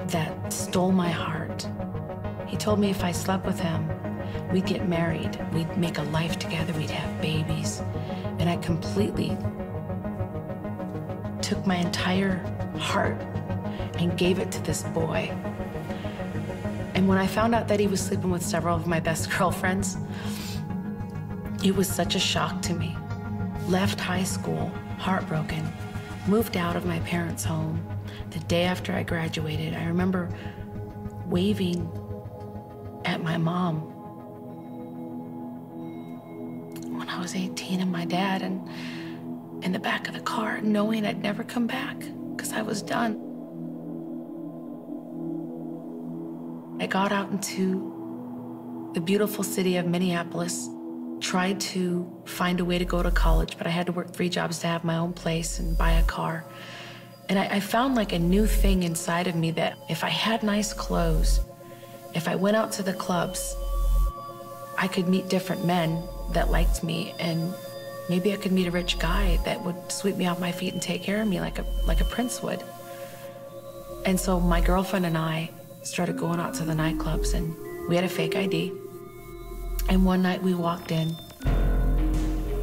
that stole my heart. He told me if I slept with him, we'd get married, we'd make a life together, we'd have babies. And I completely took my entire heart and gave it to this boy. And when I found out that he was sleeping with several of my best girlfriends, it was such a shock to me. Left high school, heartbroken, moved out of my parents' home. The day after I graduated, I remember waving at my mom when I was 18 and my dad, and in the back of the car, knowing I'd never come back because I was done. I got out into the beautiful city of Minneapolis, tried to find a way to go to college, but I had to work 3 jobs to have my own place and buy a car. And I found like a new thing inside of me that if I had nice clothes, if I went out to the clubs, I could meet different men that liked me, and maybe I could meet a rich guy that would sweep me off my feet and take care of me like a prince would. And so my girlfriend and I started going out to the nightclubs, and we had a fake ID. And one night we walked in.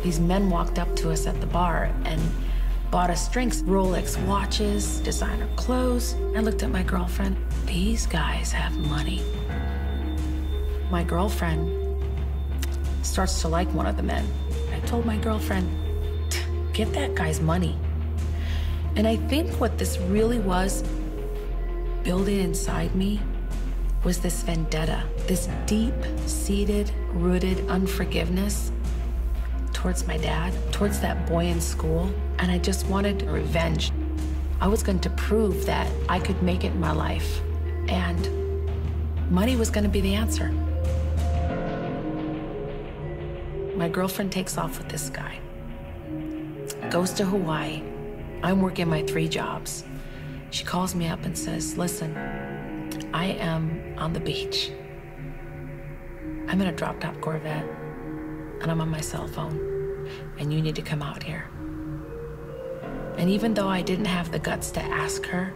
These men walked up to us at the bar and bought us drinks, Rolex watches, designer clothes. I looked at my girlfriend. These guys have money. My girlfriend starts to like one of the men. I told my girlfriend, get that guy's money. And I think what this really was building inside me was this vendetta, this deep-seated, rooted unforgiveness towards my dad, towards that boy in school. And I just wanted revenge. I was going to prove that I could make it in my life, and money was going to be the answer. My girlfriend takes off with this guy, goes to Hawaii, I'm working my 3 jobs. She calls me up and says, listen, I am on the beach. I'm in a drop-top Corvette, and I'm on my cell phone, and you need to come out here. And even though I didn't have the guts to ask her,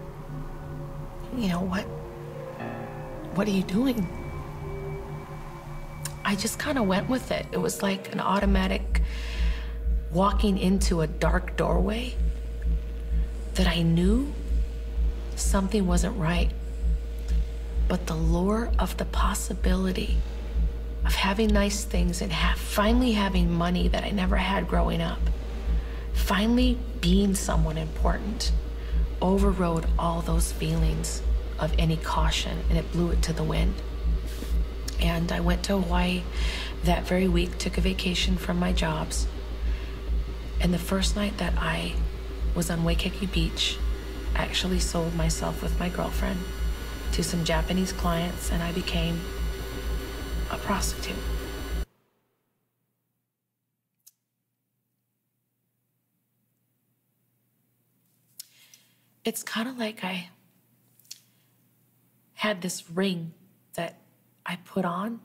you know, what are you doing? I just kind of went with it. It was like an automatic walking into a dark doorway that I knew something wasn't right. But the lure of the possibility of having nice things and finally having money that I never had growing up, finally being someone important, overrode all those feelings of any caution, and it blew it to the wind. And I went to Hawaii that very week, took a vacation from my jobs. And the first night that I was on Waikiki Beach, I actually sold myself with my girlfriend to some Japanese clients, and I became a prostitute. It's kind of like I had this ring that I put on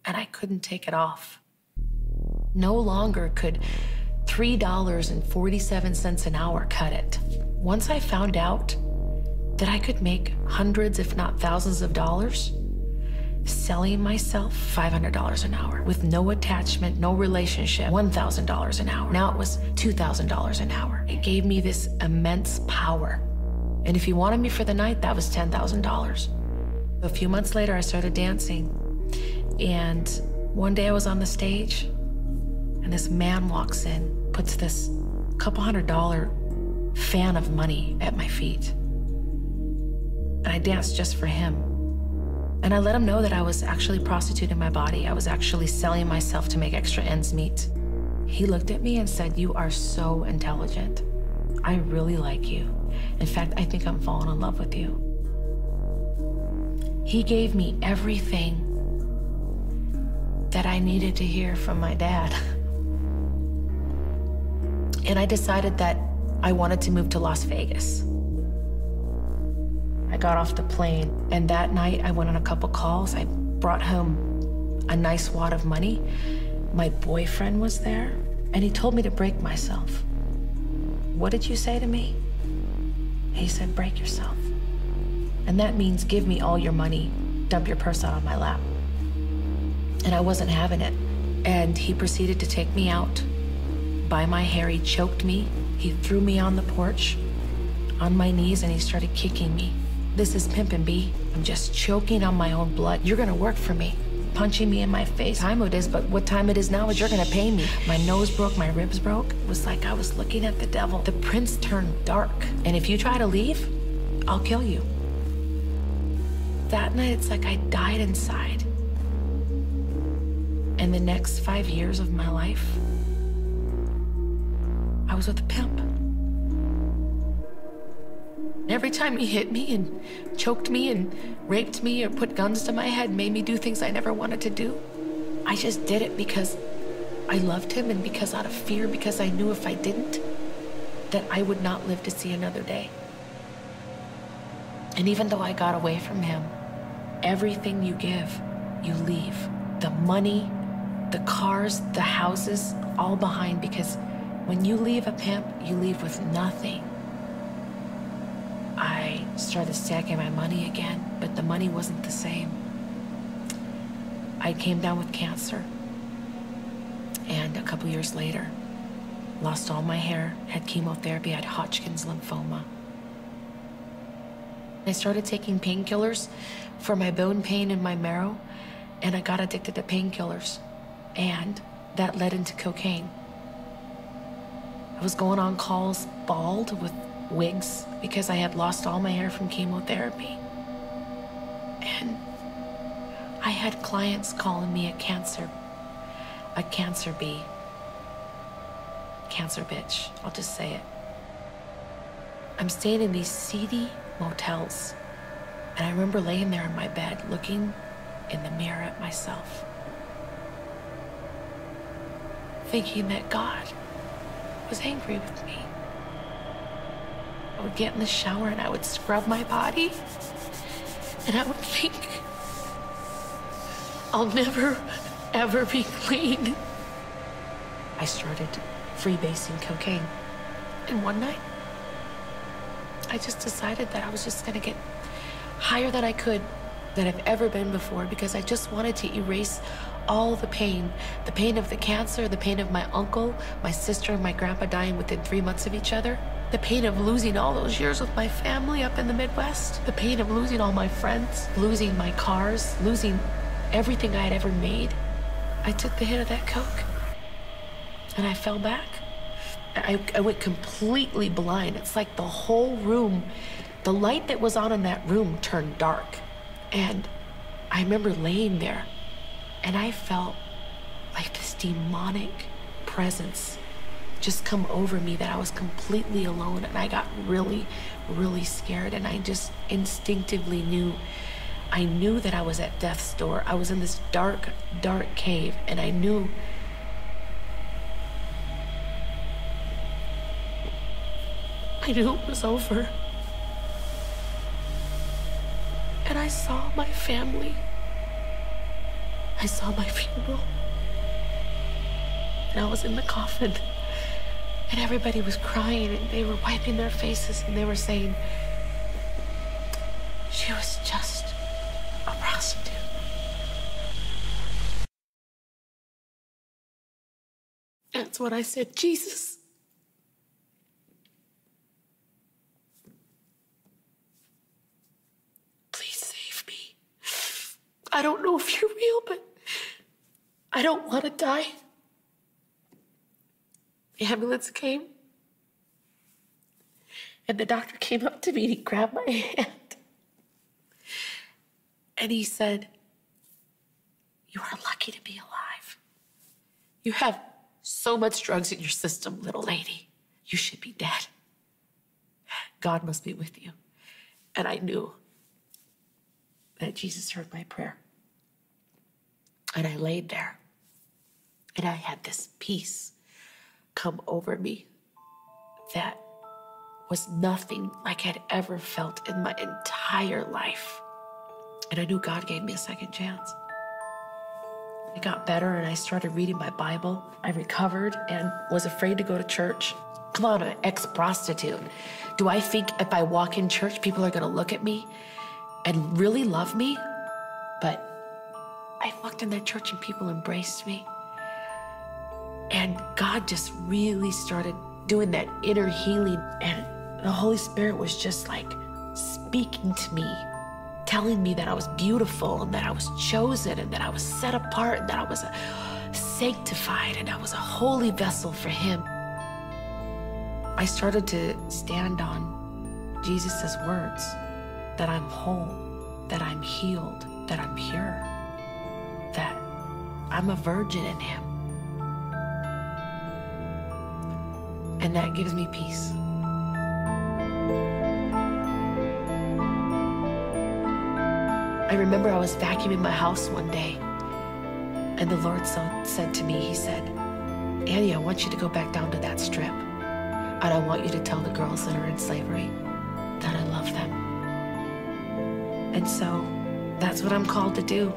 and I couldn't take it off. No longer could $3.47 an hour cut it. Once I found out that I could make hundreds, if not thousands of dollars, selling myself $500 an hour with no attachment, no relationship, $1,000 an hour. Now it was $2,000 an hour. It gave me this immense power. And if you wanted me for the night, that was $10,000. A few months later, I started dancing. And one day I was on the stage, and this man walks in, puts this couple $100 fan of money at my feet. And I danced just for him. And I let him know that I was actually prostituting my body. I was actually selling myself to make extra ends meet. He looked at me and said, "You are so intelligent. I really like you. In fact, I think I'm falling in love with you." He gave me everything that I needed to hear from my dad. And I decided that I wanted to move to Las Vegas. I got off the plane, and that night I went on a couple calls. I brought home a nice wad of money. My boyfriend was there, and he told me to break myself. "What did you say to me?" He said, "Break yourself. And that means give me all your money, dump your purse out on my lap." And I wasn't having it. And he proceeded to take me out by my hair. He choked me. He threw me on the porch on my knees, and he started kicking me. "This is pimpin', B. I'm just choking on my own blood. You're gonna work for me." Punching me in my face. Time it is, but what time it is now is you're gonna pay me. My nose broke, my ribs broke. It was like I was looking at the devil. The prince turned dark. And if you try to leave, I'll kill you. That night, it's like I died inside. And the next 5 years of my life, I was with a pimp. Every time he hit me and choked me and raped me or put guns to my head, made me do things I never wanted to do, I just did it because I loved him, and because out of fear, because I knew if I didn't, that I would not live to see another day. And even though I got away from him, everything you give, you leave. The money, the cars, the houses, all behind, because when you leave a pimp, you leave with nothing. I started stacking my money again, but the money wasn't the same. I came down with cancer, and a couple years later, lost all my hair, had chemotherapy, had Hodgkin's lymphoma. I started taking painkillers for my bone pain and my marrow, and I got addicted to painkillers, and that led into cocaine. I was going on calls bald with wigs because I had lost all my hair from chemotherapy. And I had clients calling me a cancer bee. Cancer bitch, I'll just say it. I'm staying in these seedy motels, and I remember laying there in my bed looking in the mirror at myself, thinking that God was angry with me. I would get in the shower and I would scrub my body. And I would think, I'll never, ever be clean. I started freebasing cocaine. And one night, I just decided that I was just gonna get higher than I could, than I've ever been before, because I just wanted to erase all the pain of the cancer, the pain of my uncle, my sister, and my grandpa dying within 3 months of each other, the pain of losing all those years with my family up in the Midwest, the pain of losing all my friends, losing my cars, losing everything I had ever made. I took the hit of that coke and I fell back. I went completely blind. It's like the whole room, the light that was on in that room turned dark. And I remember laying there and I felt like this demonic presence just come over me, that I was completely alone, and I got really, really scared, and I just instinctively knew. I knew that I was at death's door. I was in this dark, dark cave, and I knew it was over. And I saw my family. I saw my funeral. And I was in the coffin. And everybody was crying, and they were wiping their faces, and they were saying, she was just a prostitute. That's what I said, Jesus. Please save me. I don't know if you're real, but I don't want to die. The ambulance came, and the doctor came up to me and he grabbed my hand. And he said, you are lucky to be alive. You have so much drugs in your system, little lady. You should be dead. God must be with you. And I knew that Jesus heard my prayer. And I laid there, and I had this peace come over me that was nothing like I'd ever felt in my entire life. And I knew God gave me a second chance. I got better and I started reading my Bible. I recovered and was afraid to go to church. Come on, an ex-prostitute. Do I think if I walk in church, people are gonna look at me and really love me? But I walked in that church and people embraced me. And God just really started doing that inner healing. And the Holy Spirit was just like speaking to me, telling me that I was beautiful and that I was chosen and that I was set apart and that I was sanctified and I was a holy vessel for Him. I started to stand on Jesus' words, that I'm whole, that I'm healed, that I'm pure, that I'm a virgin in Him. And that gives me peace. I remember I was vacuuming my house one day, and the Lord said to me, He said, Annie, I want you to go back down to that strip, and I want you to tell the girls that are in slavery that I love them. And so that's what I'm called to do,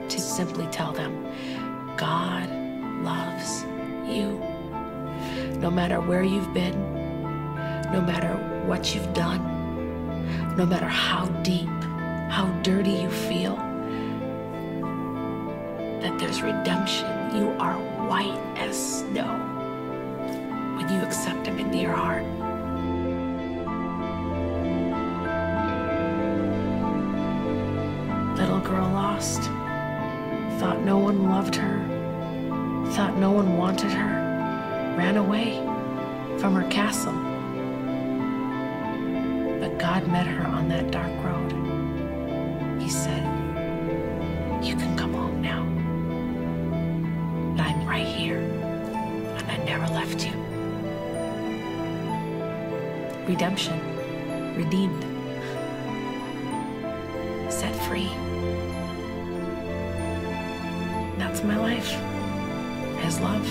to simply tell them, God loves you. No matter where you've been, no matter what you've done, no matter how deep, how dirty you feel, that there's redemption. You are white as snow when you accept Him into your heart. Little girl lost, thought no one loved her, thought no one wanted her, ran away from her castle. But God met her on that dark road. He said, you can come home now. I'm right here, and I never left you. Redemption, redeemed, set free. That's my life, His love.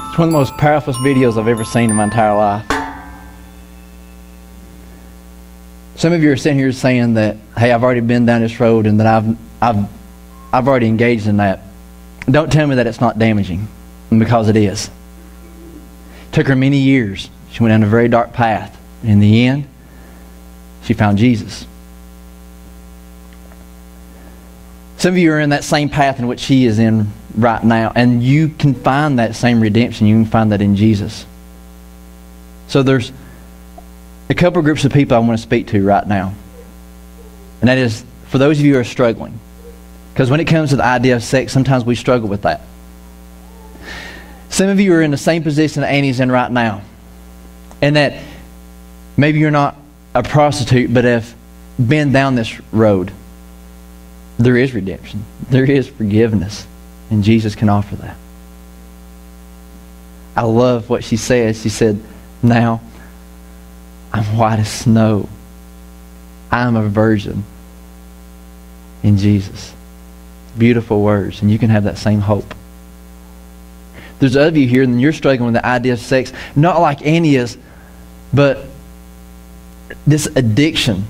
It's one of the most powerful videos I've ever seen in my entire life. Some of you are sitting here saying that, hey, I've already been down this road and that I've already engaged in that. Don't tell me that it's not damaging, because it is. It took her many years. She went down a very dark path. In the end, she found Jesus. Some of you are in that same path in which she is in right now, and you can find that same redemption. You can find that in Jesus. So there's a couple of groups of people I want to speak to right now. And that is for those of you who are struggling. Because when it comes to the idea of sex, sometimes we struggle with that. Some of you are in the same position that Annie's in right now. And that maybe you're not a prostitute, but have been down this road. There is redemption. There is forgiveness. And Jesus can offer that. I love what she said. She said, now I'm white as snow. I'm a virgin in Jesus. Beautiful words. And you can have that same hope. There's other of you here and you're struggling with the idea of sex, not like Annie is, but this addiction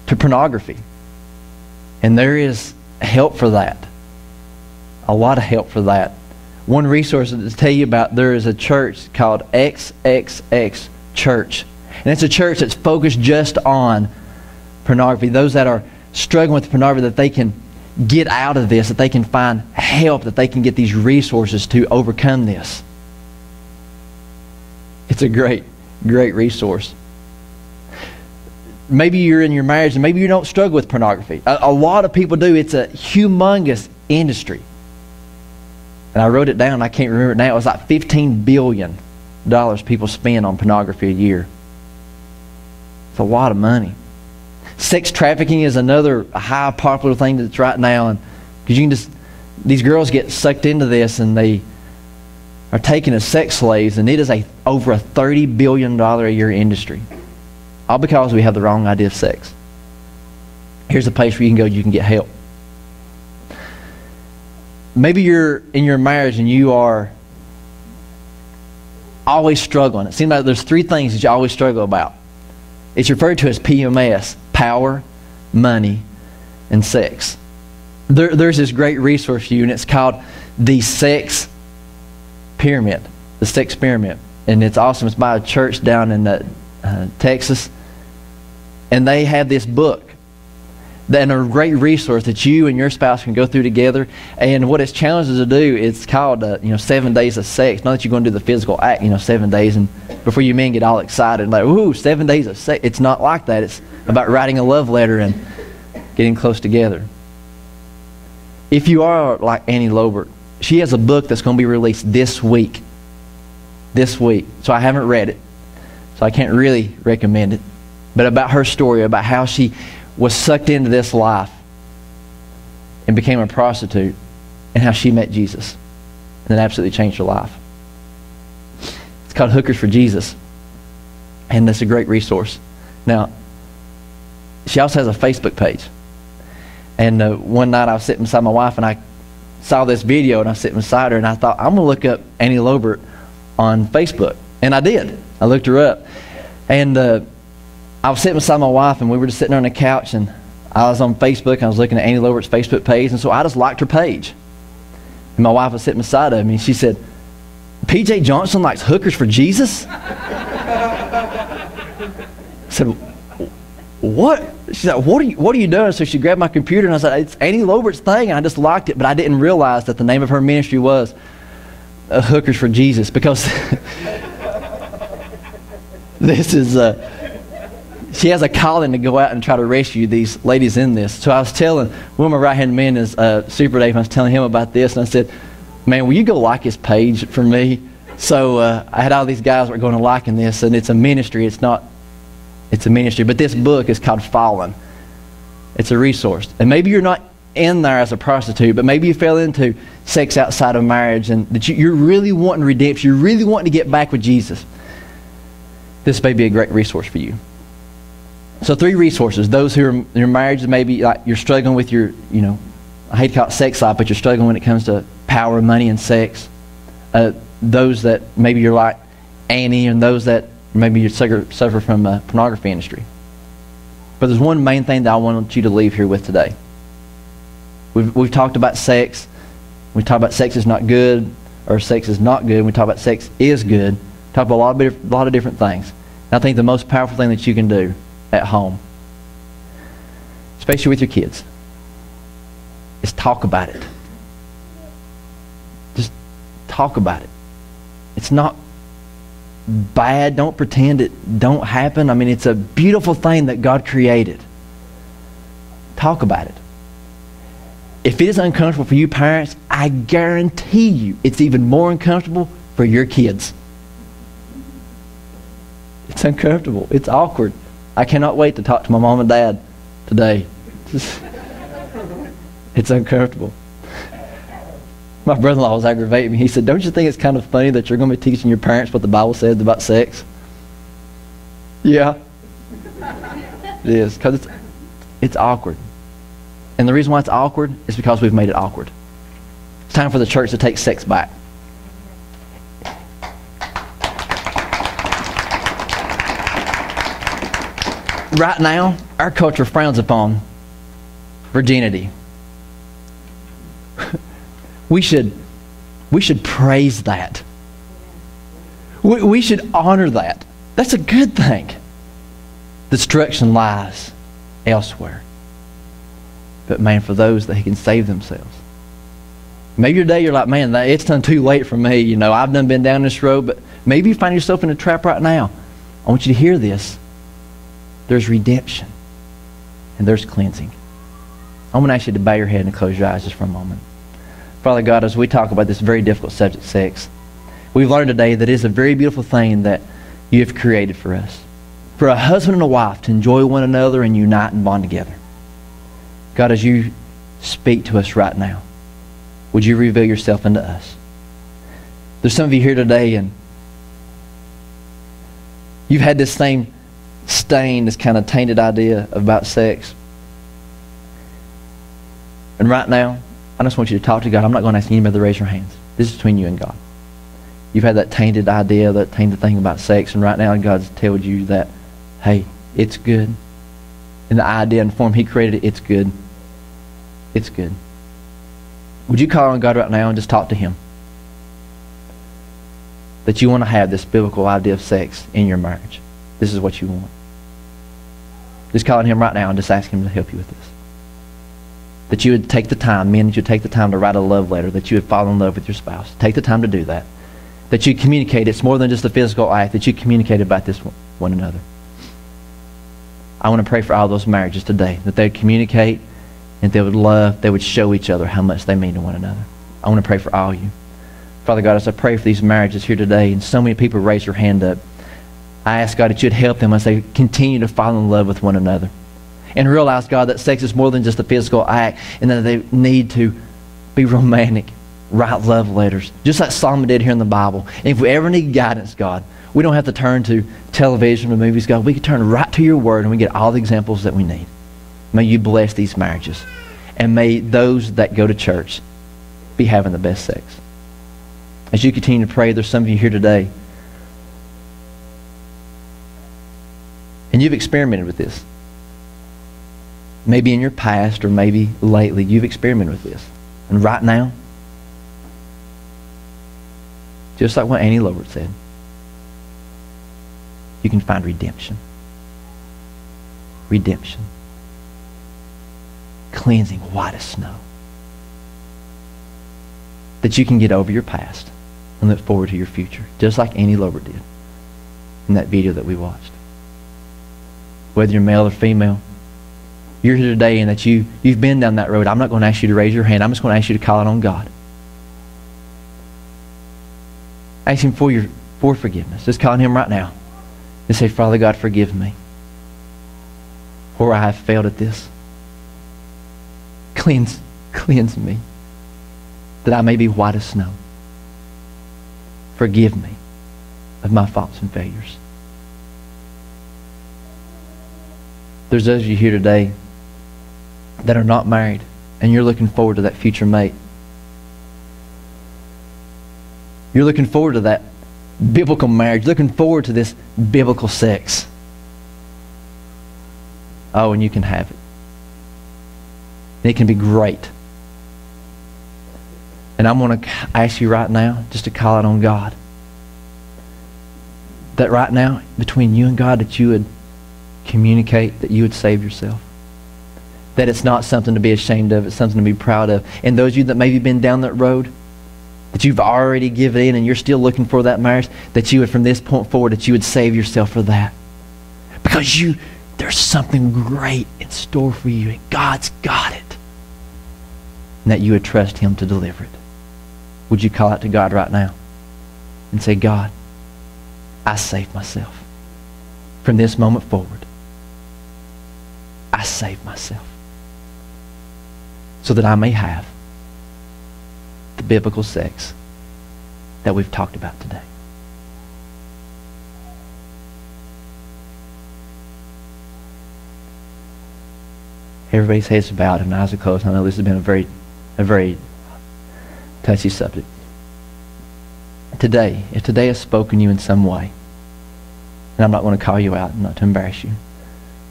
to pornography. And there is help for that. A lot of help for that. One resource to tell you about, there is a church called XXX Church. And it's a church that's focused just on pornography. Those that are struggling with pornography, that they can get out of this, that they can find help, that they can get these resources to overcome this. It's a great, great resource. Maybe you're in your marriage and maybe you don't struggle with pornography. A lot of people do. It's a humongous industry. And I wrote it down. I can't remember it now. It was like $15 billion people spend on pornography a year. It's a lot of money. Sex trafficking is another high popular thing that's right now. And because you can just, these girls get sucked into this and they are taken as sex slaves, and it is over a $30 billion a year industry. All because we have the wrong idea of sex. Here's a place where you can go, you can get help. Maybe you're in your marriage and you are always struggling. It seems like there's three things that you always struggle about. It's referred to as PMS: power, money, and sex. There's this great resource for you, and it's called the Sex Pyramid. The Sex Pyramid. And it's awesome. It's by a church down in Texas. And they have this book. And a great resource that you and your spouse can go through together. And what it's challenged us to do, it's called 7 days of sex. Not that you're going to do the physical act, 7 days, and before you men get all excited, like, ooh, 7 days of sex. It's not like that. It's about writing a love letter and getting close together. If you are like Annie Lobert, she has a book that's going to be released this week. This week. So I haven't read it, so I can't really recommend it. But about her story, about how she was sucked into this life and became a prostitute, and how she met Jesus and it absolutely changed her life. It's called Hookers for Jesus, and that's a great resource. Now, she also has a Facebook page. And one night I was sitting beside my wife and I saw this video, and I was sitting beside her and I thought, I'm going to look up Annie Lobert on Facebook. And I did. I looked her up. And I was sitting beside my wife and we were just sitting on the couch, and I was on Facebook and I was looking at Annie Lobert's Facebook page, and so I just liked her page. And my wife was sitting beside of me and she said, P.J. Johnson likes Hookers for Jesus? I said, what? She's like, what are you doing? So she grabbed my computer and I said, it's Annie Lobert's thing. And I just liked it, but I didn't realize that the name of her ministry was Hookers for Jesus, because this is she has a calling to go out and try to rescue these ladies in this. So I was telling one of my right-hand men is Super Dave, and I was telling him about this, and I said, man, will you go like his page for me? So I had all these guys that were going to liking this, and it's a ministry. It's a ministry, but this book is called Fallen. It's a resource. And maybe you're not in there as a prostitute, but maybe you fell into sex outside of marriage, and that you're really wanting redemption. You're really wanting to get back with Jesus. This may be a great resource for you. So 3 resources. Those who are in your marriage, maybe like you're struggling with your, I hate to call it sex life, but you're struggling when it comes to power, money, and sex. those that maybe you're like Annie, and those that maybe you suffer from the pornography industry. But there's one main thing that I want you to leave here with today. We've talked about sex. We talk about sex is not good, or sex is not good. We talk about sex is good. We talk about a lot of different things. And I think the most powerful thing that you can do at home, especially with your kids, is talk about it. Just talk about it. It's not bad. Don't pretend it don't happen. I mean, it's a beautiful thing that God created. Talk about it. If it is uncomfortable for you parents, I guarantee you it's even more uncomfortable for your kids. It's uncomfortable. It's awkward. I cannot wait to talk to my mom and dad today. It's uncomfortable. My brother-in-law was aggravating me. He said, don't you think it's kind of funny that you're going to be teaching your parents what the Bible says about sex? Yeah. It is, because it's awkward. And the reason why it's awkward is because we've made it awkward. It's time for the church to take sex back. Right now, our culture frowns upon virginity. We should praise that. We should honor that. That's a good thing. Destruction lies elsewhere. But man, for those that can save themselves. Maybe today you're like, man, it's done too late for me. You know, I've done been down this road, but maybe you find yourself in a trap right now. I want you to hear this. There's redemption and there's cleansing. I'm going to ask you to bow your head and close your eyes just for a moment. Father God, as we talk about this very difficult subject, sex, we've learned today that it is a very beautiful thing that you have created for us. For a husband and a wife to enjoy one another and unite and bond together. God, as you speak to us right now, would you reveal yourself unto us? There's some of you here today and you've had this same stain, this kind of tainted idea about sex. And right now, I just want you to talk to God. I'm not going to ask anybody to raise your hands. This is between you and God. You've had that tainted idea, that tainted thing about sex, and right now God's told you that, hey, it's good. And the idea and form He created, it's good. It's good. Would you call on God right now and just talk to Him? That you want to have this biblical idea of sex in your marriage. This is what you want. Just call on Him right now and just ask Him to help you with this. That you would take the time, men, that you would take the time to write a love letter, that you would fall in love with your spouse. Take the time to do that. That you communicate. It's more than just a physical act. That you communicate about this one another. I want to pray for all those marriages today. That they would communicate and they would love, they would show each other how much they mean to one another. I want to pray for all you. Father God, as I pray for these marriages here today, and so many people raise their hand up, I ask God that you'd help them as they continue to fall in love with one another. And realize, God, that sex is more than just a physical act, and that they need to be romantic, write love letters, just like Solomon did here in the Bible. And if we ever need guidance, God, we don't have to turn to television or movies, God. We can turn right to your word and we get all the examples that we need. May you bless these marriages. And may those that go to church be having the best sex. As you continue to pray, there's some of you here today, and you've experimented with this. Maybe in your past or maybe lately, you've experimented with this. And right now, just like what Annie Lowert said, you can find redemption. Redemption. Cleansing white as snow. That you can get over your past and look forward to your future, just like Annie Lowert did in that video that we watched. Whether you're male or female, you're here today and that you've been down that road. I'm not going to ask you to raise your hand. I'm just going to ask you to call it on God. Ask Him for forgiveness. Just call on Him right now and say, Father God, forgive me where I have failed at this. Cleanse me that I may be white as snow. Forgive me of my faults and failures. There's those of you here today that are not married and you're looking forward to that future mate. You're looking forward to that biblical marriage, looking forward to this biblical sex. Oh, and you can have it. And it can be great. And I'm going to ask you right now just to call it on God. That right now, between you and God, that you would communicate, that you would save yourself. That it's not something to be ashamed of, it's something to be proud of. And those of you that maybe been down that road, that you've already given in and you're still looking for that marriage, that you would, from this point forward, that you would save yourself for that. Because there's something great in store for you, and God's got it. And that you would trust Him to deliver it. Would you call out to God right now and say, God, I save myself. From this moment forward, I save myself. So that I may have the biblical sex that we've talked about today. Everybody's heads are bowed and eyes are closed. I know this has been a very touchy subject. Today, if today has spoken to you in some way, and I'm not going to call you out, not to embarrass you,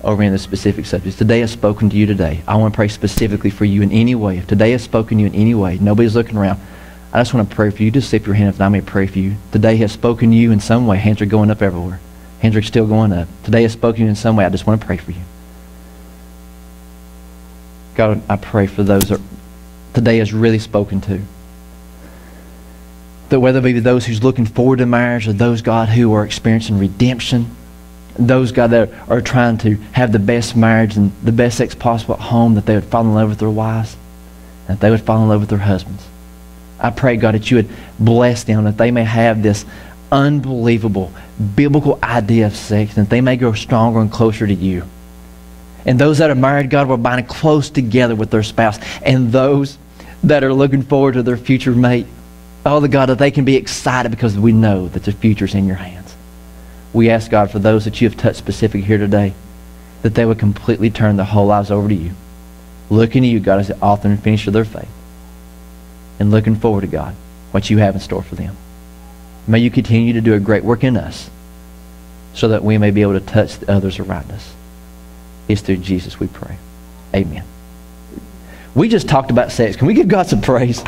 over any of the specific subjects. Today has spoken to you today. I want to pray specifically for you in any way. If today has spoken to you in any way, nobody's looking around, I just want to pray for you. Just slip your hand up and I may pray for you. Today has spoken to you in some way. Hands are going up everywhere. Hands are still going up. Today has spoken to you in some way. I just want to pray for you. God, I pray for those that today has really spoken to. That whether it be those who's looking forward to marriage or those, God, who are experiencing redemption, those, God, that are trying to have the best marriage and the best sex possible at home, that they would fall in love with their wives, that they would fall in love with their husbands. I pray, God, that you would bless them, that they may have this unbelievable biblical idea of sex, and that they may grow stronger and closer to you. And those that are married, God, will bind close together with their spouse. And those that are looking forward to their future mate, oh, the God, that they can be excited because we know that the future's in your hands. We ask, God, for those that you have touched specifically here today, that they would completely turn their whole lives over to you. Looking to you, God, as the author and finisher of their faith. And looking forward to, God, what you have in store for them. May you continue to do a great work in us so that we may be able to touch the others around us. It's through Jesus we pray. Amen. We just talked about sex. Can we give God some praise?